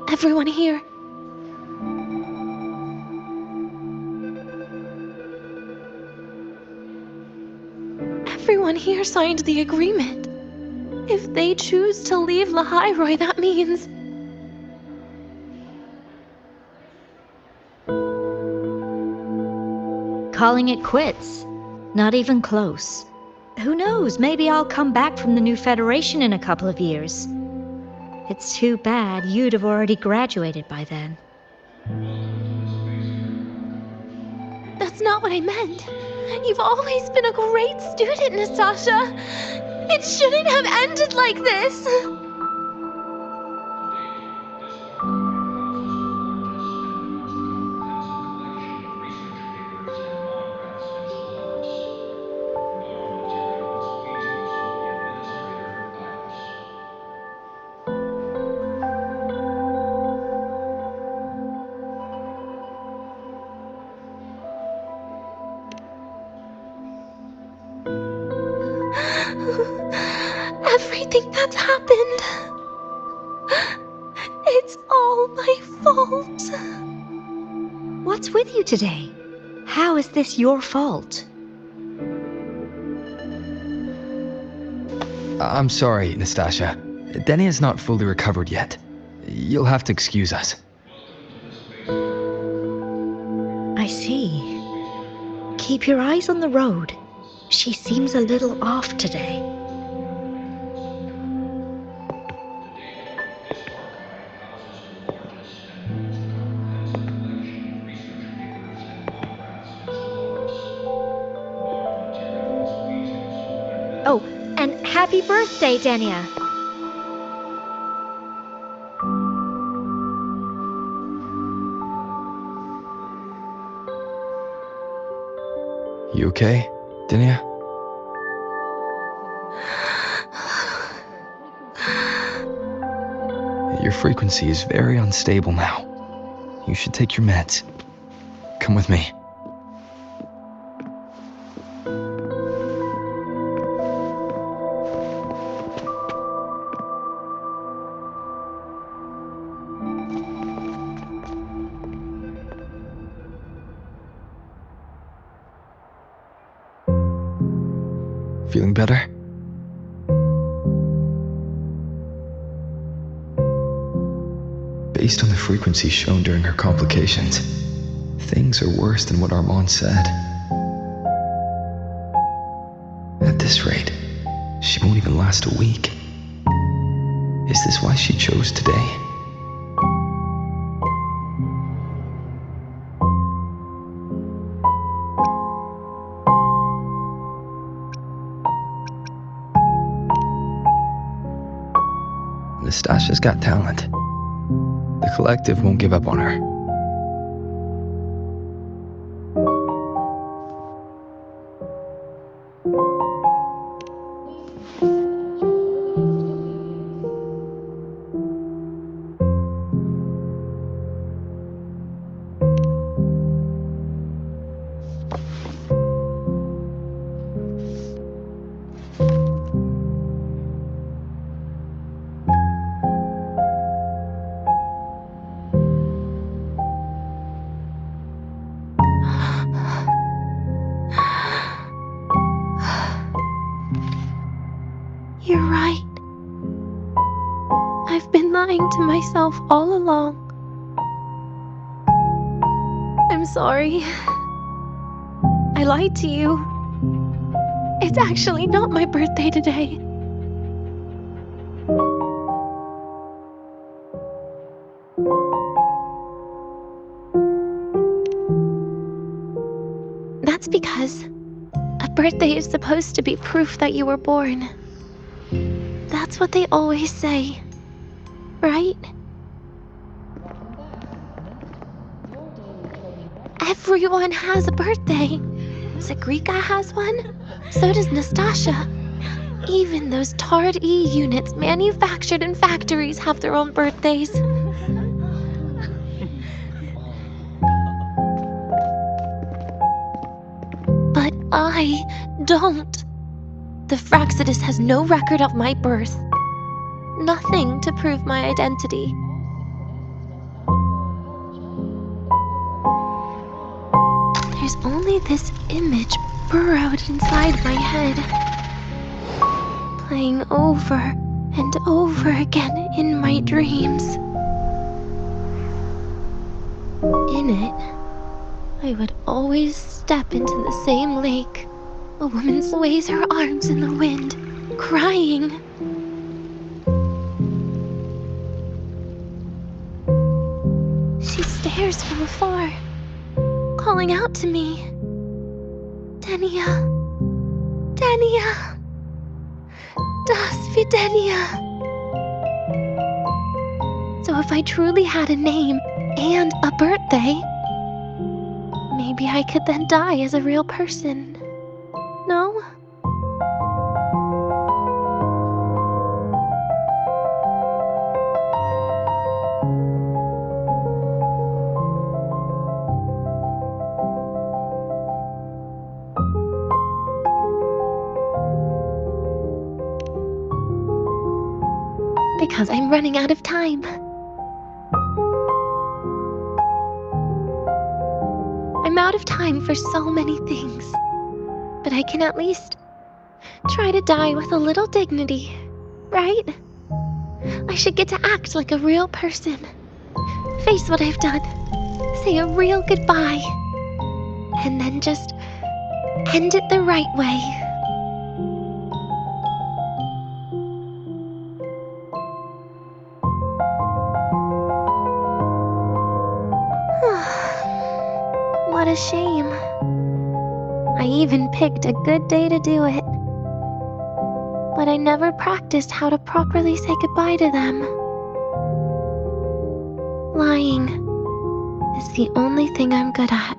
Everyone here. Everyone here signed the agreement. If they choose to leave Lahai Roy, that means... calling it quits. Not even close. Who knows, maybe I'll come back from the new Federation in a couple of years. It's too bad you'd have already graduated by then. That's That's not what I meant. You've always been a great student, Nastasha. It shouldn't have ended like this. Everything that's happened, it's all my fault. What's with you today? How is this your fault? I'm sorry, Nastasha. Denia's not fully recovered yet. You'll have to excuse us. I see. Keep your eyes on the road. She seems a little off today. Oh, and happy birthday, Denia! You okay, Denia? Your frequency is very unstable now. You should take your meds. Come with me. Feeling better? Based on the frequency shown during her complications, things are worse than what Armand said. At this rate, she won't even last a week. Is this why she chose today? Nastasha's got talent. The collective won't give up on her. You're right. I've been lying to myself all along. I'm sorry. I lied to you. It's actually not my birthday today. That's because a birthday is supposed to be proof that you were born. That's what they always say, right? Everyone has a birthday. Sigrika has one. So does Nastasha. Even those tarred E units manufactured in factories have their own birthdays. But I don't. The Fraxidus has no record of my birth. Nothing to prove my identity. There's only this image burrowed inside my head, playing over and over again in my dreams. In it, I would always step into the same lake. A woman sways her arms in the wind, crying. She stares from afar, calling out to me. Denia. Denia. Das wie Denia. So if I truly had a name and a birthday, maybe I could then die as a real person. No? Because I'm running out of time. I'm out of time for so many things. But I can at least try to die with a little dignity, right? I should get to act like a real person. Face what I've done. Say a real goodbye. And then just end it the right way. What a shame. I even picked a good day to do it. But I never practiced how to properly say goodbye to them. Lying is the only thing I'm good at.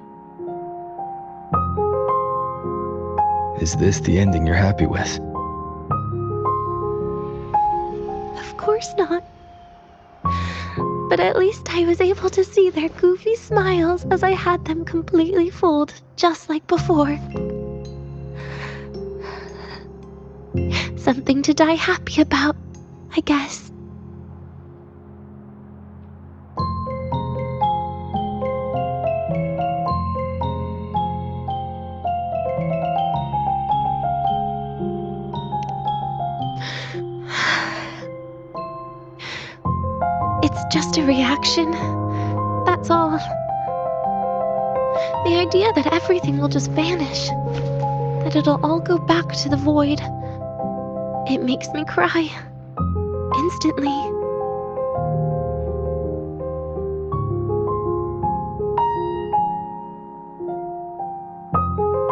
Is this the ending you're happy with? Of course not. But at least I was able to see their goofy smiles as I had them completely fooled, just like before. Something to die happy about, I guess. It's just a reaction. That's all. The idea that everything will just vanish, that it'll all go back to the void, it makes me cry. Instantly.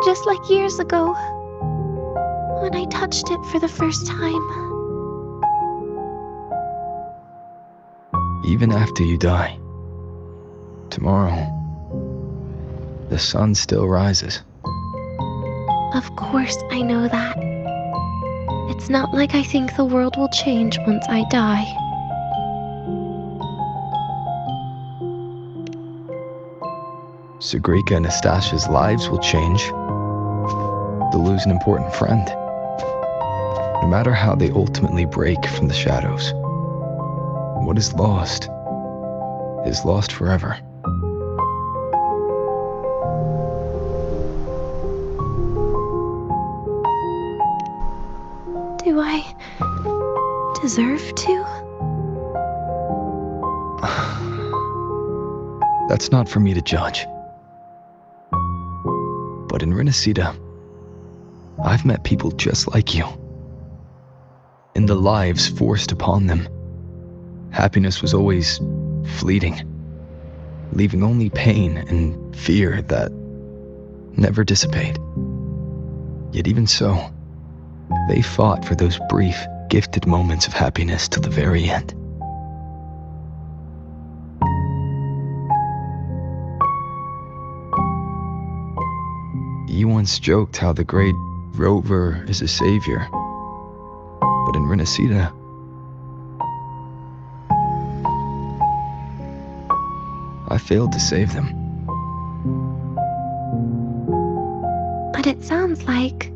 Just like years ago, when I touched it for the first time. Even after you die, tomorrow, the sun still rises. Of course I know that. It's not like I think the world will change once I die. Sigrika and Nastasha's lives will change. They'll lose an important friend. No matter how they ultimately break from the shadows, what is lost forever. Do I deserve to? That's not for me to judge. But in Renacida, I've met people just like you. In the lives forced upon them, happiness was always fleeting, leaving only pain and fear that never dissipate. Yet even so, they fought for those brief, gifted moments of happiness till the very end. You once joked how the great Rover is a savior, but in Renacida, I failed to save them. But it sounds like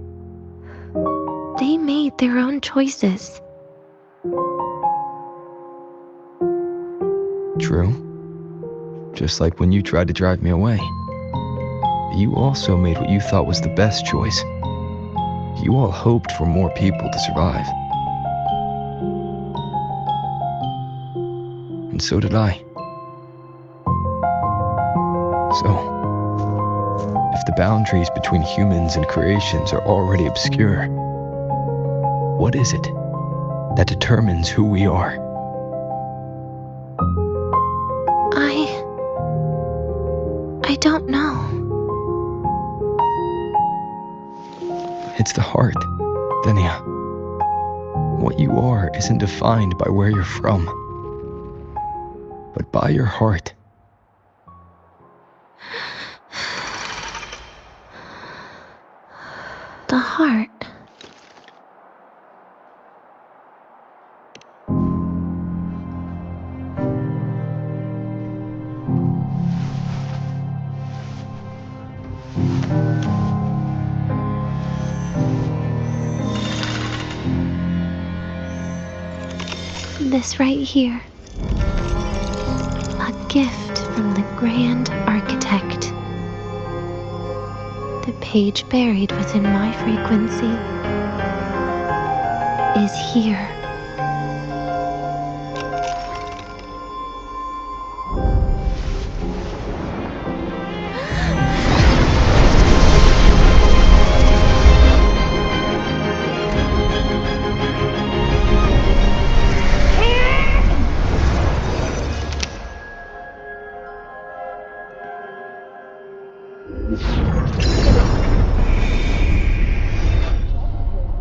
they made their own choices. True. Just like when you tried to drive me away. You also made what you thought was the best choice. You all hoped for more people to survive. And so did I. So, if the boundaries between humans and creations are already obscure, what is it that determines who we are? I don't know. It's the heart, Denia. What you are isn't defined by where you're from, but by your heart. The heart. This right here. A gift from the Grand Architect. The page buried within my frequency is here.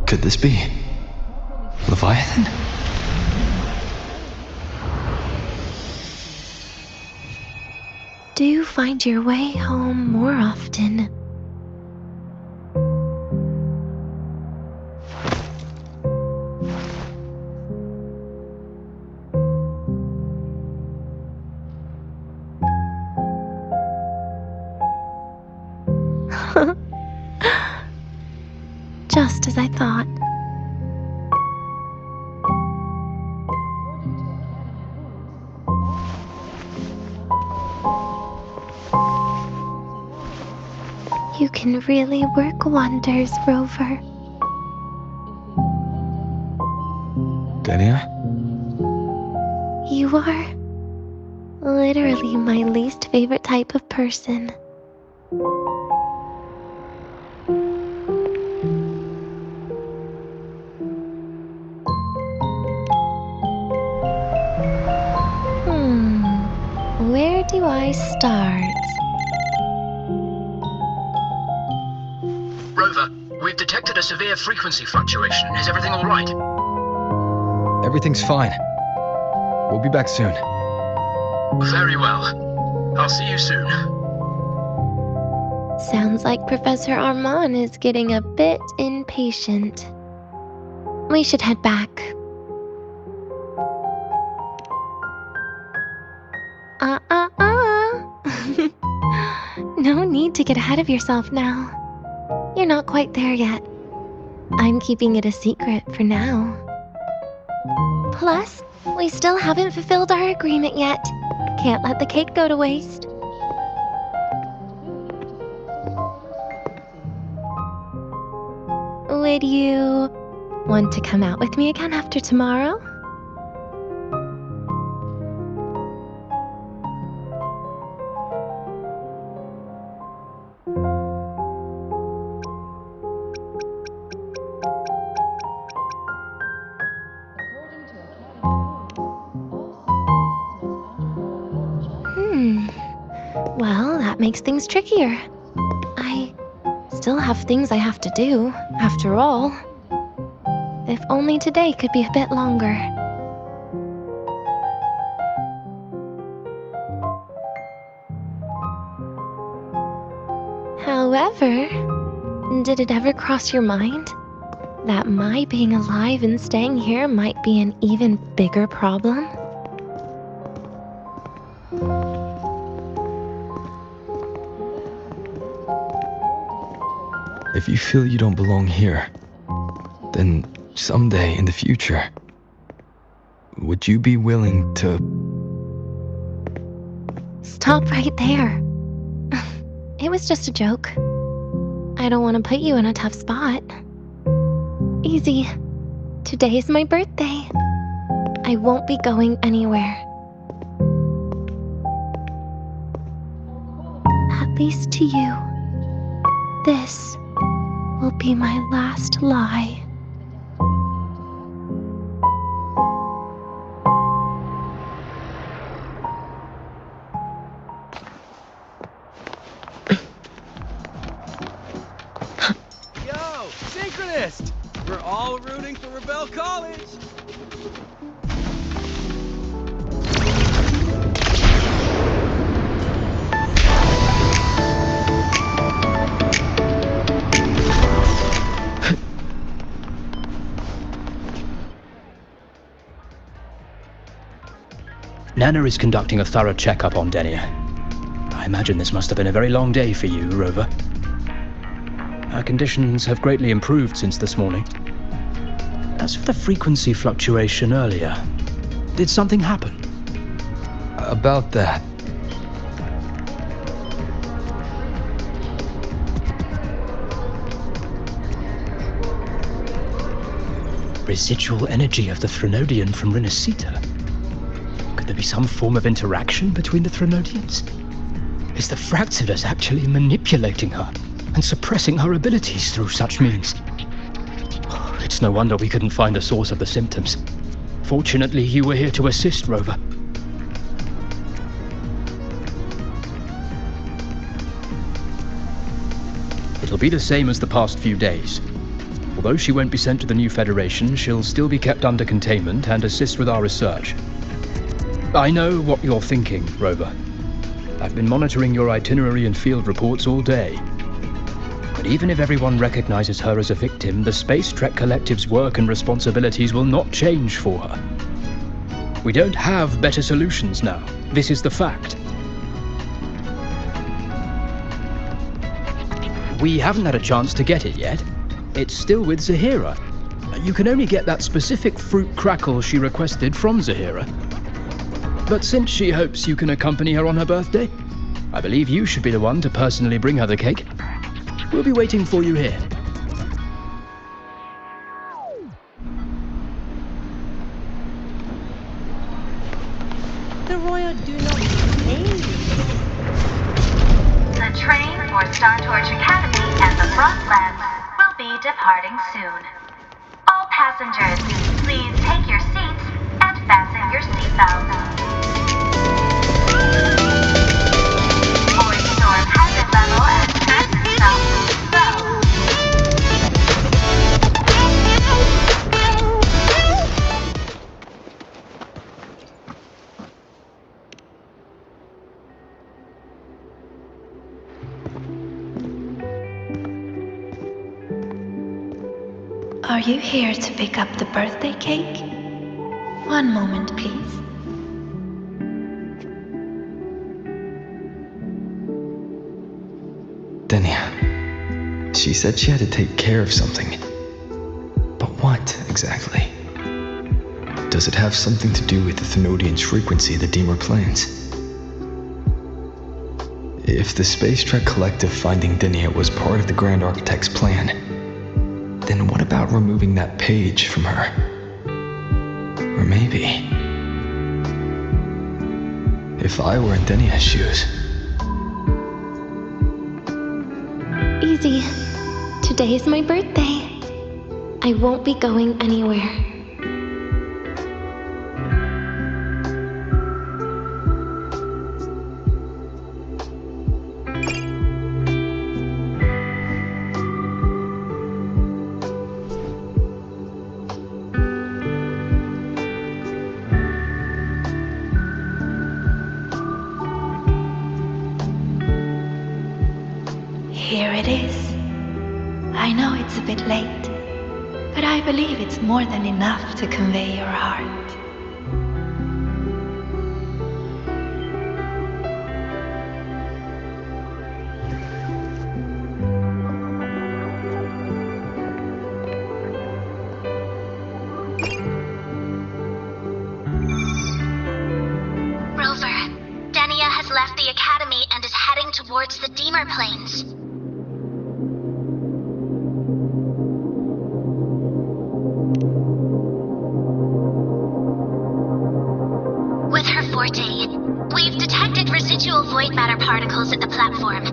Could this be Leviathan? Do you find your way home more often? Just as I thought. You can really work wonders, Rover. Denia? You are literally my least favorite type of person. Where do I start? Rover, we've detected a severe frequency fluctuation. Is everything all right? Everything's fine. We'll be back soon. Very well. I'll see you soon. Sounds like Professor Armand is getting a bit impatient. We should head back. No need to get ahead of yourself now. You're not quite there yet. I'm keeping it a secret for now. Plus, we still haven't fulfilled our agreement yet. Can't let the cake go to waste. Would you want to come out with me again after tomorrow? Well, that makes things trickier. I still have things I have to do, after all. If only today could be a bit longer. However, did it ever cross your mind that my being alive and staying here might be an even bigger problem? If you feel you don't belong here, then someday in the future, would you be willing to... Stop right there. It was just a joke. I don't want to put you in a tough spot. Easy. Today is my birthday. I won't be going anywhere. At least to you. This will be my last lie. Yo, Sigrika! missed. We're all rooting for Rebel College. Nana is conducting a thorough checkup on Denia. I imagine this must have been a very long day for you, Rover. Her conditions have greatly improved since this morning. As for the frequency fluctuation earlier, did something happen? About that. Residual energy of the Threnodian from Renacita. Could there be some form of interaction between the Threnodians? Is the Fraxidus actually manipulating her and suppressing her abilities through such means? It's no wonder we couldn't find the source of the symptoms. Fortunately, you were here to assist, Rover. It'll be the same as the past few days. Although she won't be sent to the new Federation, she'll still be kept under containment and assist with our research. I know what you're thinking, Rover. I've been monitoring your itinerary and field reports all day. But even if everyone recognizes her as a victim, the Space Trek Collective's work and responsibilities will not change for her. We don't have better solutions now. This is the fact. We haven't had a chance to get it yet. It's still with Zahira. You can only get that specific fruit crackle she requested from Zahira. But since she hopes you can accompany her on her birthday, I believe you should be the one to personally bring her the cake. We'll be waiting for you here. The Royal do not aim. The train for Star Torch Academy and the Frostlands will be departing soon. All passengers, please take your seats and fasten your seatbelts. Void storm hazard level at certain stops low. Are you here to pick up the birthday cake? One moment, please. Denia. She said she had to take care of something. But what, exactly? Does it have something to do with the Thenodian's frequency that Deemer plans? If the Space Trek Collective finding Denia was part of the Grand Architect's plan, then what about removing that page from her? Or maybe... if I were in Denia's shoes... Easy. Today's my birthday. I won't be going anywhere. Here it is. I know it's a bit late, but I believe it's more than enough to convey your heart. Rover, Denia has left the Academy and is heading towards the Deemer Plains. With her forte, we've detected residual void matter particles at the platform.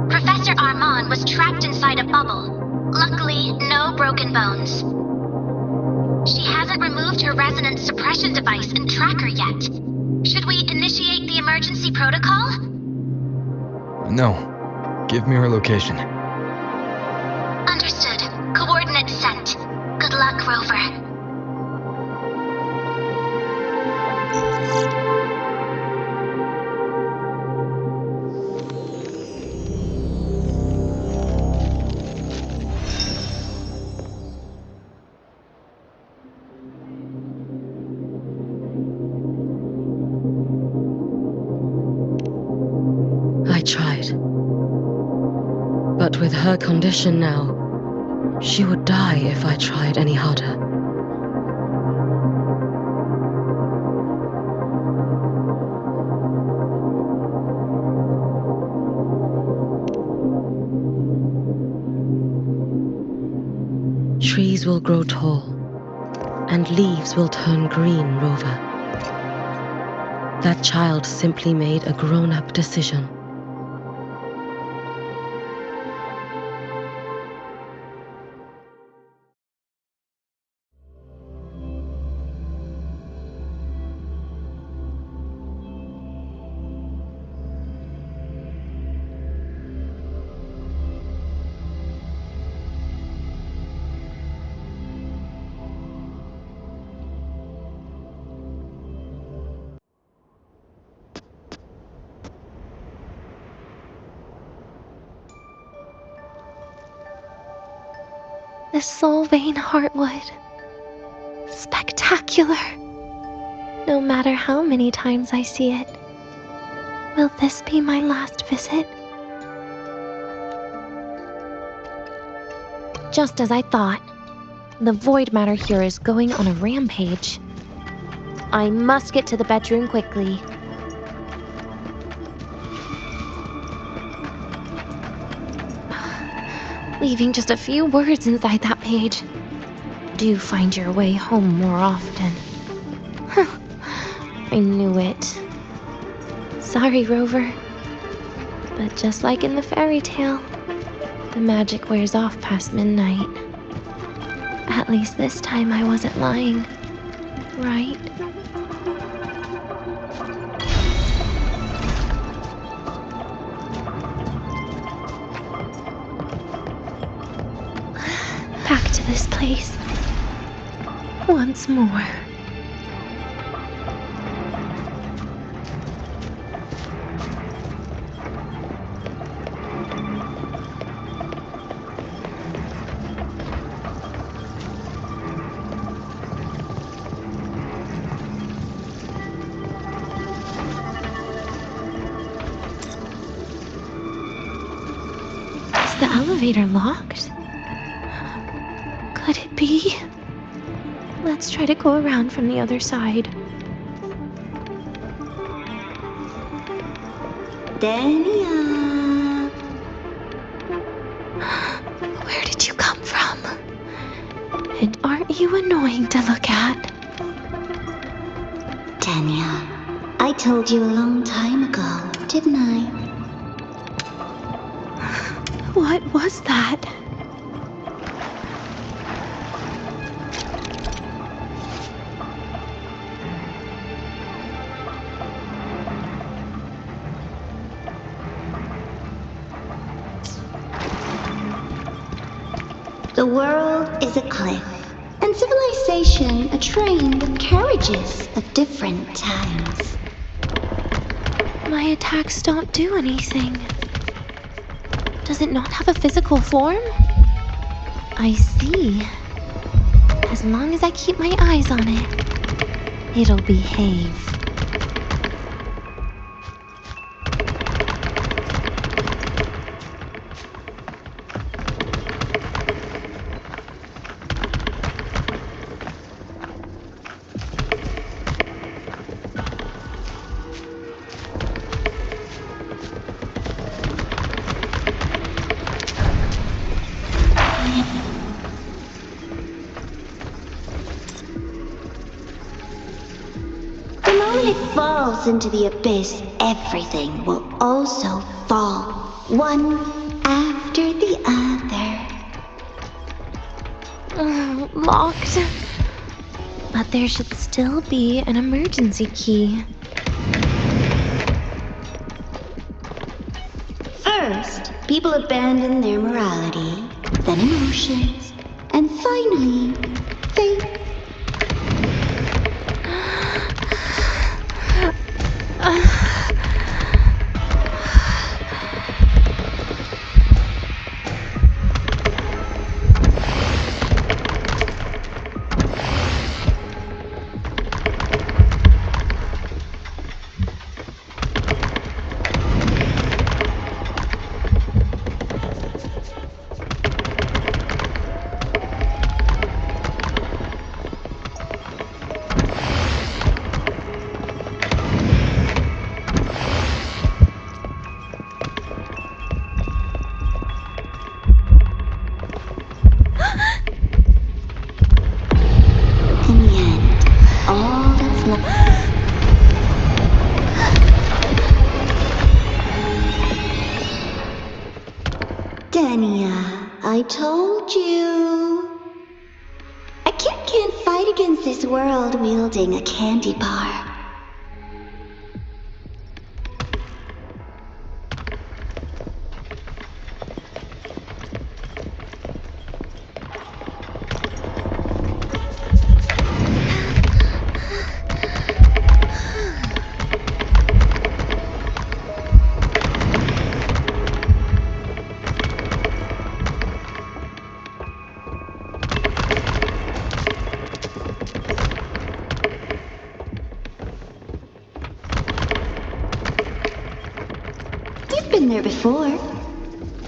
Professor Armand was trapped inside a bubble. Luckily, no broken bones. She hasn't removed her resonance suppression device and tracker yet. Should we initiate the emergency protocol? No. Give me her location. Understood. Coordinates sent. Rover. I tried. But with her condition now, she would die if I tried any harder. Trees will grow tall, and leaves will turn green, Rover. That child simply made a grown-up decision. The soul vein heartwood. Spectacular. No matter how many times I see it. Will this be my last visit? Just as I thought. The void matter here is going on a rampage. I must get to the bedroom quickly. Leaving just a few words inside that page. Do find your way home more often. I knew it. Sorry, Rover. But just like in the fairy tale, the magic wears off past midnight. At least this time I wasn't lying, right? Back to this place. Once more. Is the elevator locked? Could it be? Let's try to go around from the other side. Denia! Where did you come from? And aren't you annoying to look at? Denia, I told you a long time ago, didn't I? What was that? The world is a cliff, and civilization a train with carriages of different times. My attacks don't do anything. Does it not have a physical form? I see. As long as I keep my eyes on it, it'll behave. The moment it falls into the abyss, everything will also fall, one after the other. Locked. But there should still be an emergency key. First, people abandon their morality, then emotions, and finally, Fate. In the end, all that's left. Denia, I told you. A kid can't fight against this world wielding a candy bar. You've been there before.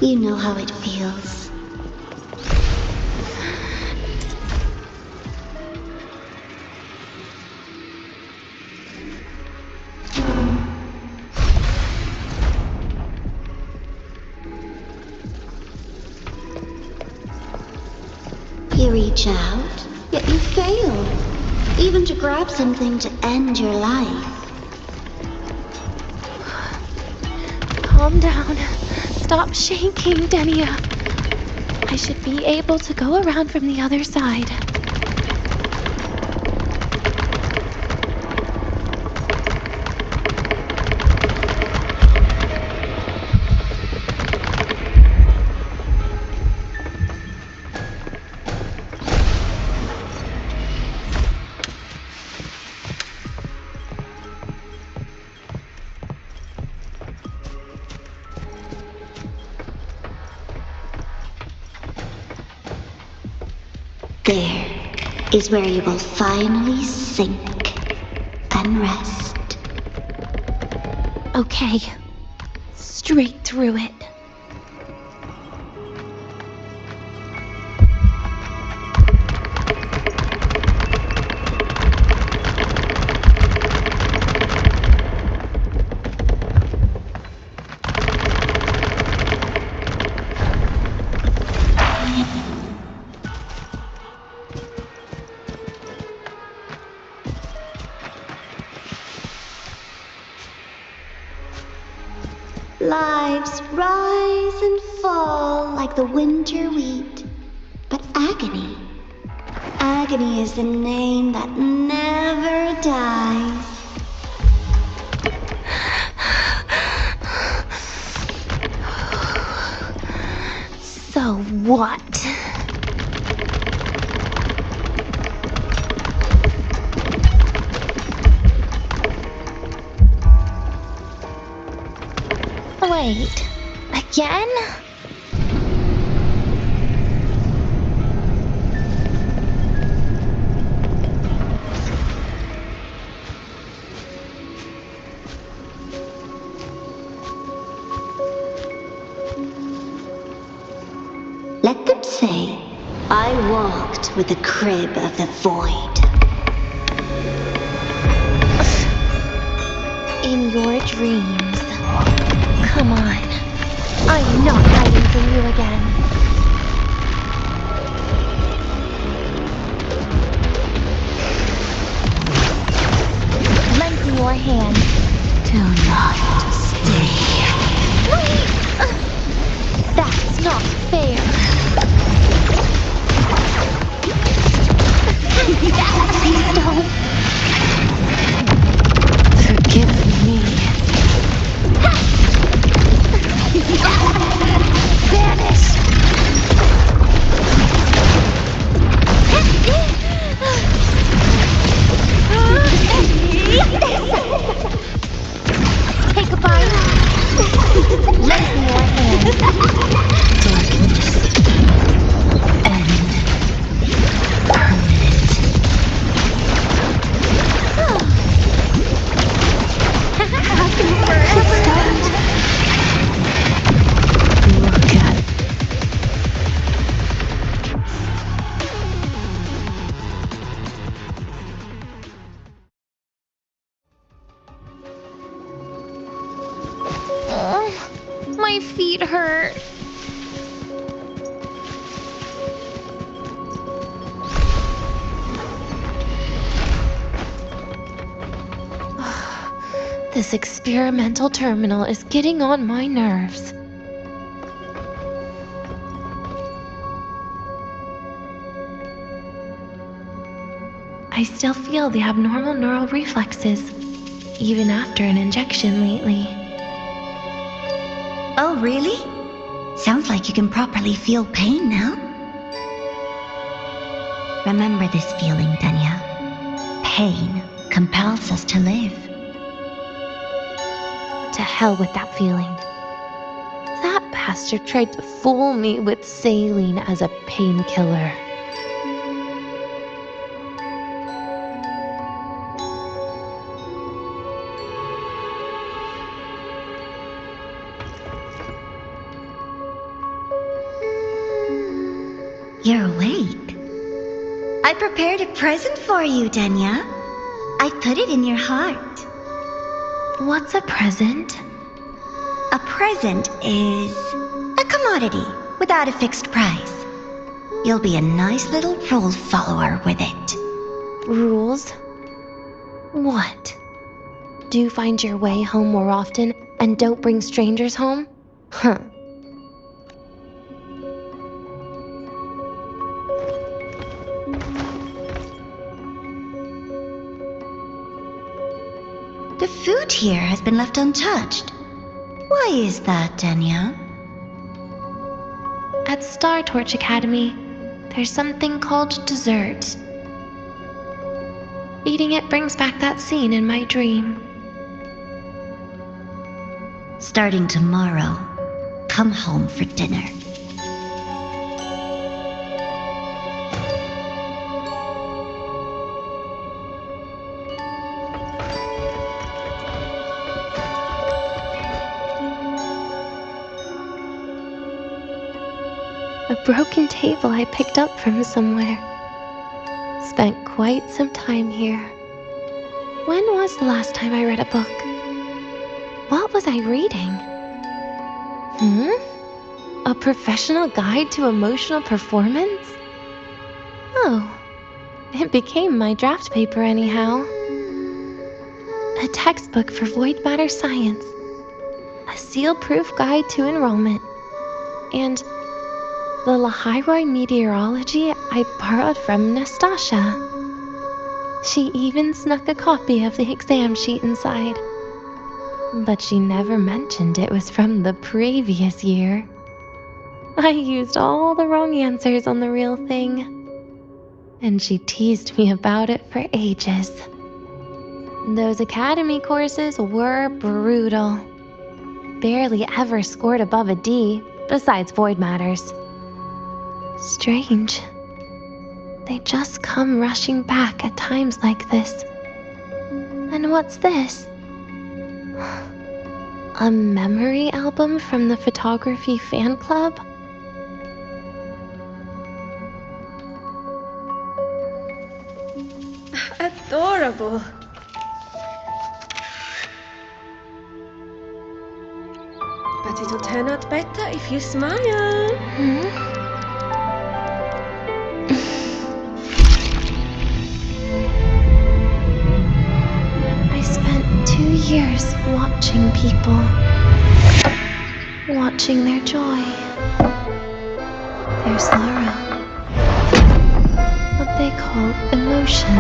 You know how it feels. You reach out, yet you fail. Even to grab something to end your life. Calm down. Stop shaking, Denia. I should be able to go around from the other side. There is where you will finally sink and rest. Okay. Straight through it. Lives rise and fall like the winter wheat. But agony is the name that never dies. So what? Wait, again? Let them say, I walked with the crib of the void. In your dreams. Come on. I'm not hiding from you again. Lend me your hand. Do not stay. Wait! That's not fair. Please don't. Forgive me. Vanish! My feet hurt. This experimental terminal is getting on my nerves. I still feel the abnormal neural reflexes, even after an injection lately. Oh, really? Sounds like you can properly feel pain now. Remember this feeling, Denia. Pain compels us to live. To hell with that feeling. That bastard tried to fool me with saline as a painkiller. You're awake. I prepared a present for you, Denia. I put it in your heart. What's a present? A present is a commodity without a fixed price. You'll be a nice little rule follower with it. Rules? What? Do find your way home more often and don't bring strangers home? Huh. The food here has been left untouched. Why is that, Denia? At Star Torch Academy, there's something called dessert. Eating it brings back that scene in my dream. Starting tomorrow, come home for dinner. A broken table I picked up from somewhere. Spent quite some time here. When was the last time I read a book? What was I reading? A professional guide to emotional performance? Oh, it became my draft paper anyhow. A textbook for void matter science. A seal-proof guide to enrollment. And the Lahairoi meteorology I borrowed from Nastasha. She even snuck a copy of the exam sheet inside. But she never mentioned it was from the previous year. I used all the wrong answers on the real thing. And she teased me about it for ages. Those academy courses were brutal. Barely ever scored above a D, besides void matters. Strange. They just come rushing back at times like this. And what's this? A memory album from the photography fan club? Adorable. But it'll turn out better if you smile. I spent 2 years watching people. Watching their joy. Their sorrow. What they call emotion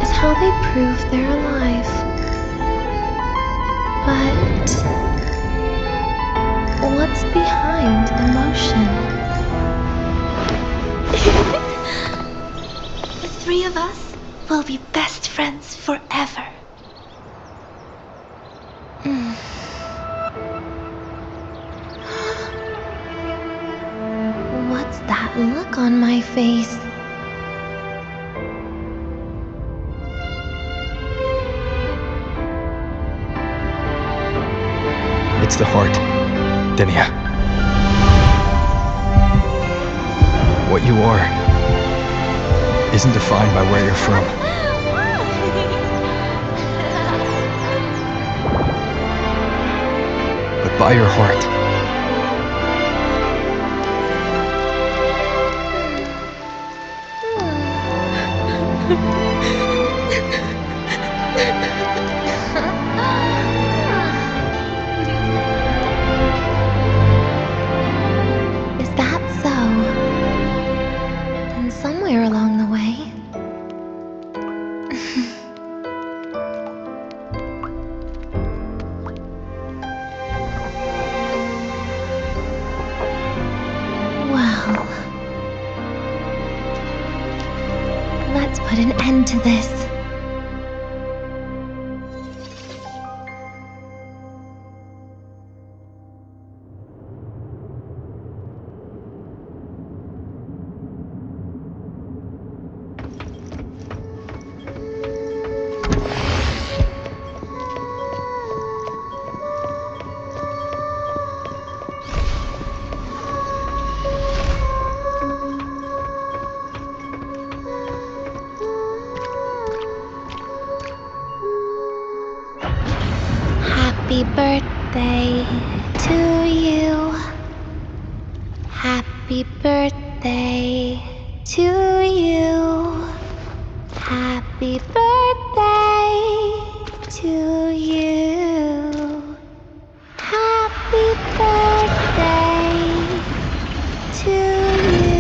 is how they prove they're alive. But what's behind emotion? The three of us will be best friends forever. What's that look on my face? It's the heart, Denia. What you are isn't defined by where you're from. But by your heart. Is that so? Then somewhere along the way... Well... Let's put an end to this. Happy birthday to you. Happy birthday to you. Happy birthday to you. Happy birthday to you.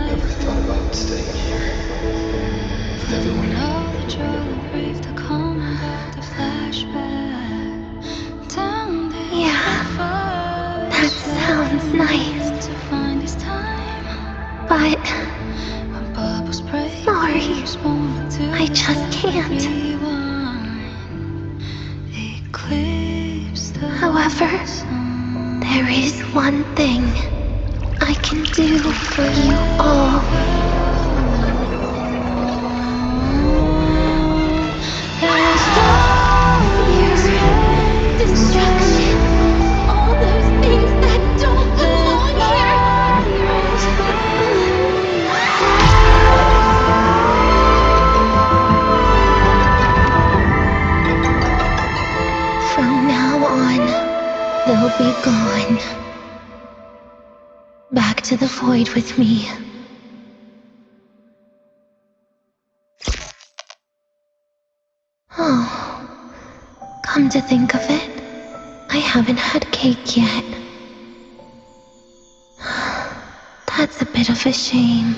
Never thought about staying here. With everyone. Yeah, that sounds nice. But... sorry, I just can't. However, there is one thing I can do for you all. Destruction. All those things that don't belong here. From now on, they'll be gone. Back to the void with me. Oh, come to think of it, I haven't had cake yet. That's a bit of a shame.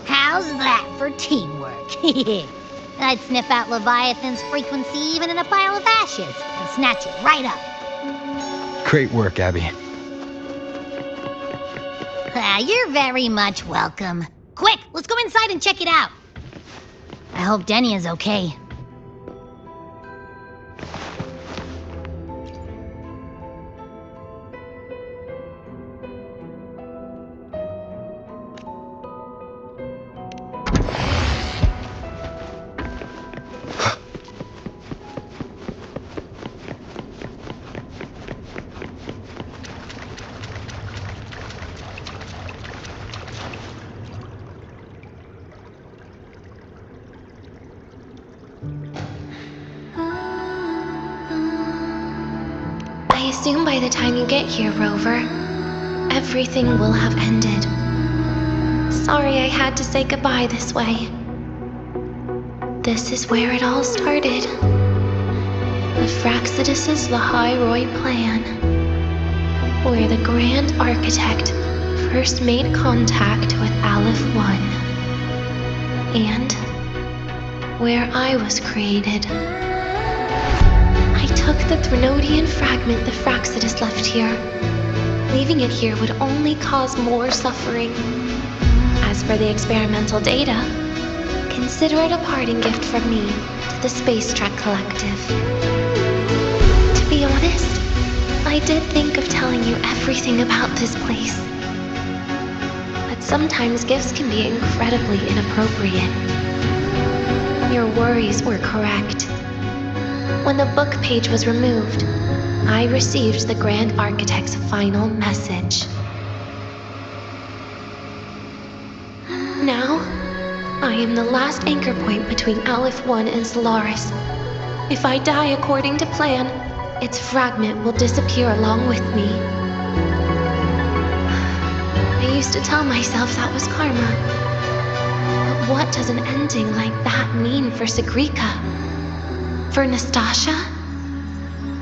How's that for teamwork? I'd sniff out Leviathan's frequency even in a pile of ashes and snatch it right up. Great work, Abby. You're very much welcome. Quick, let's go inside and check it out. I hope Denia's okay. I assume by the time you get here, Rover, everything will have ended. Sorry I had to say goodbye this way. This is where it all started. The Fraxidus' Lahairoi plan, where the Grand Architect first made contact with Aleph 1, and where I was created. I took the Threnodian fragment the Fraxidus left here. Leaving it here would only cause more suffering. As As for the experimental data, consider it a parting gift from me to the Space Trek Collective. To be honest, I did think of telling you everything about this place. But sometimes gifts can be incredibly inappropriate. Your worries were correct. When the book page was removed, I received the Grand Architect's final message. Now, I am the last anchor point between Aleph 1 and Solaris. If I die according to plan, its fragment will disappear along with me. I used to tell myself that was karma. But what does an ending like that mean for Sigrika? For Nastasha?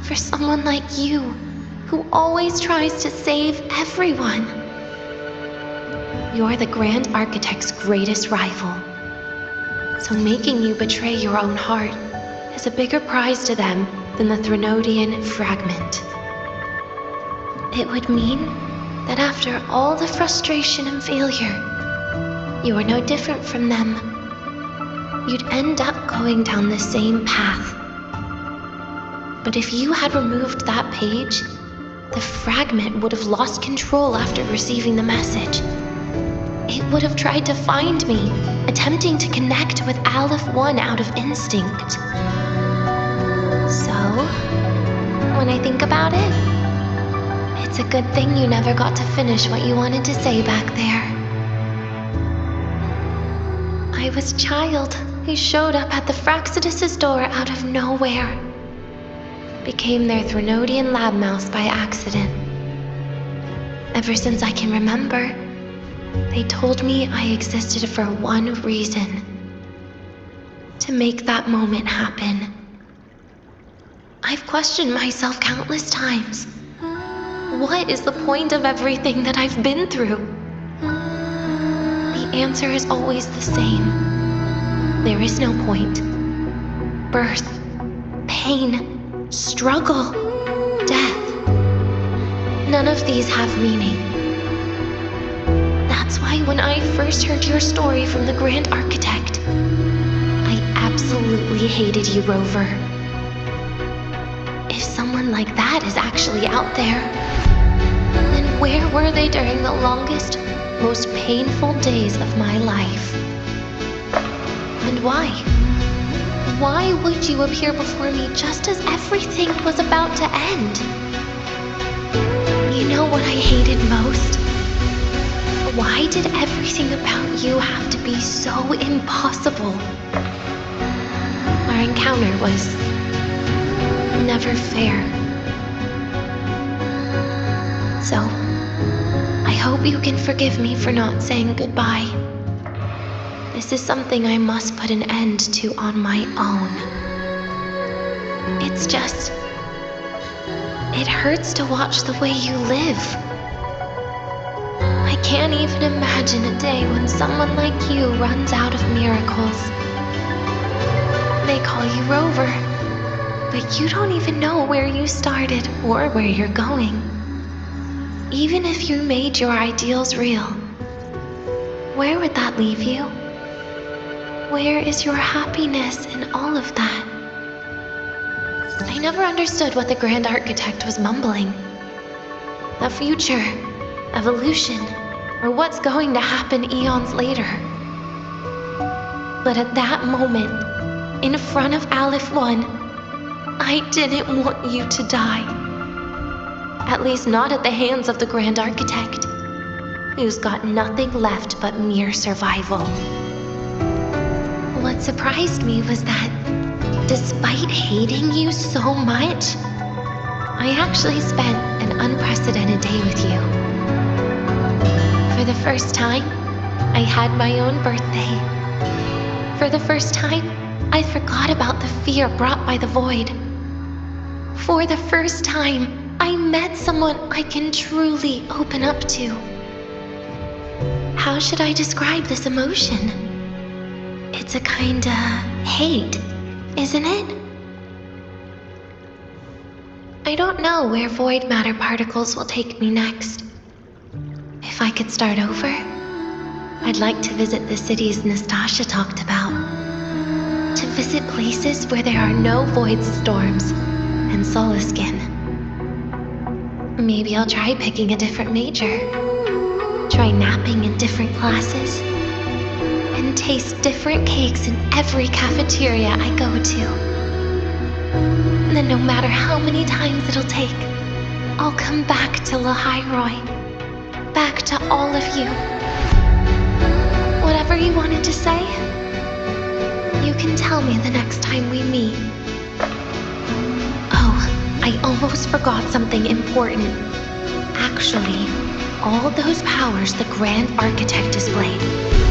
For someone like you, who always tries to save everyone? You're the Grand Architect's greatest rival. So making you betray your own heart is a bigger prize to them than the Threnodian fragment. It would mean that after all the frustration and failure, you are no different from them. You'd end up going down the same path. But if you had removed that page, the fragment would have lost control after receiving the message. It would have tried to find me, attempting to connect with Aleph 1 out of instinct. So, when I think about it, it's a good thing you never got to finish what you wanted to say back there. I was a child who showed up at the Fraxidus' door out of nowhere. Became their Threnodian lab mouse by accident. Ever since I can remember, they told me I existed for one reason: to make that moment happen. I've questioned myself countless times. What is the point of everything that I've been through? The answer is always the same. There is no point. Birth, pain, struggle, death. None of these have meaning. That's why when I first heard your story from the Grand Architect, I absolutely hated you, Rover. If someone like that is actually out there, then where were they during the longest, most painful days of my life? And why? Why would you appear before me just as everything was about to end? You know what I hated most? Why did everything about you have to be so impossible? Our encounter was never fair. So, I hope you can forgive me for not saying goodbye. This is something I must put an end to on my own. It's just, it hurts to watch the way you live. I can't even imagine a day when someone like you runs out of miracles. They call you Rover, but you don't even know where you started or where you're going. Even if you made your ideals real, where would that leave you? Where is your happiness in all of that? I never understood what the Grand Architect was mumbling. The future, evolution, or what's going to happen eons later. But at that moment, in front of Aleph 1, I didn't want you to die. At least not at the hands of the Grand Architect, who's got nothing left but mere survival. What surprised me was that, despite hating you so much, I actually spent an unprecedented day with you. For the first time, I had my own birthday. For the first time, I forgot about the fear brought by the void. For the first time, I met someone I can truly open up to. How should I describe this emotion? It's a kinda hate, isn't it? I don't know where void matter particles will take me next. If I could start over, I'd like to visit the cities Nastasha talked about. To visit places where there are no void storms and Solaskin. Maybe I'll try picking a different major. Try napping in different classes. And taste different cakes in every cafeteria I go to. And then no matter how many times it'll take, I'll come back to Lahairoi. Back to all of you. Whatever you wanted to say, you can tell me the next time we meet. Oh, I almost forgot something important. Actually, all those powers the Grand Architect displayed,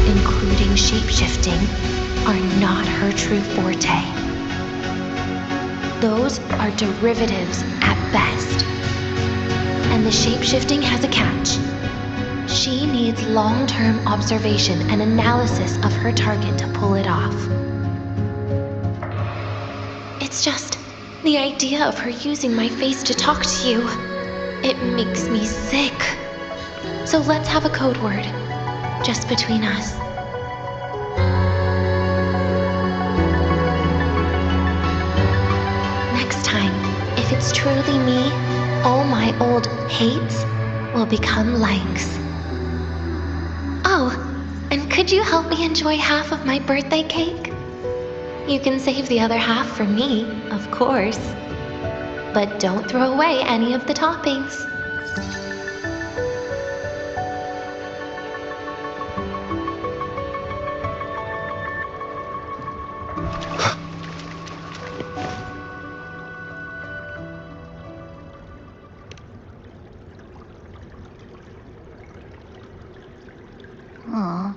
including shape-shifting, are not her true forte. Those are derivatives at best. And the shape-shifting has a catch. She needs long-term observation and analysis of her target to pull it off. It's just the idea of her using my face to talk to you. It makes me sick. So let's have a code word, just between us. Next time, if it's truly me, all my old hates will become likes. Oh, and could you help me enjoy half of my birthday cake? You can save the other half for me, of course. But don't throw away any of the toppings. Aw.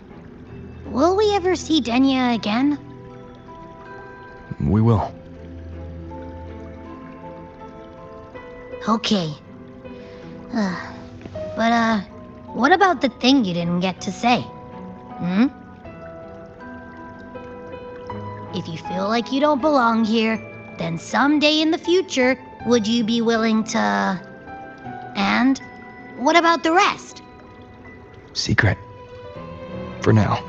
Will we ever see Denia again? We will. Okay. But, what about the thing you didn't get to say? If you feel like you don't belong here, then someday in the future, would you be willing to... And what about the rest? Secret. For now.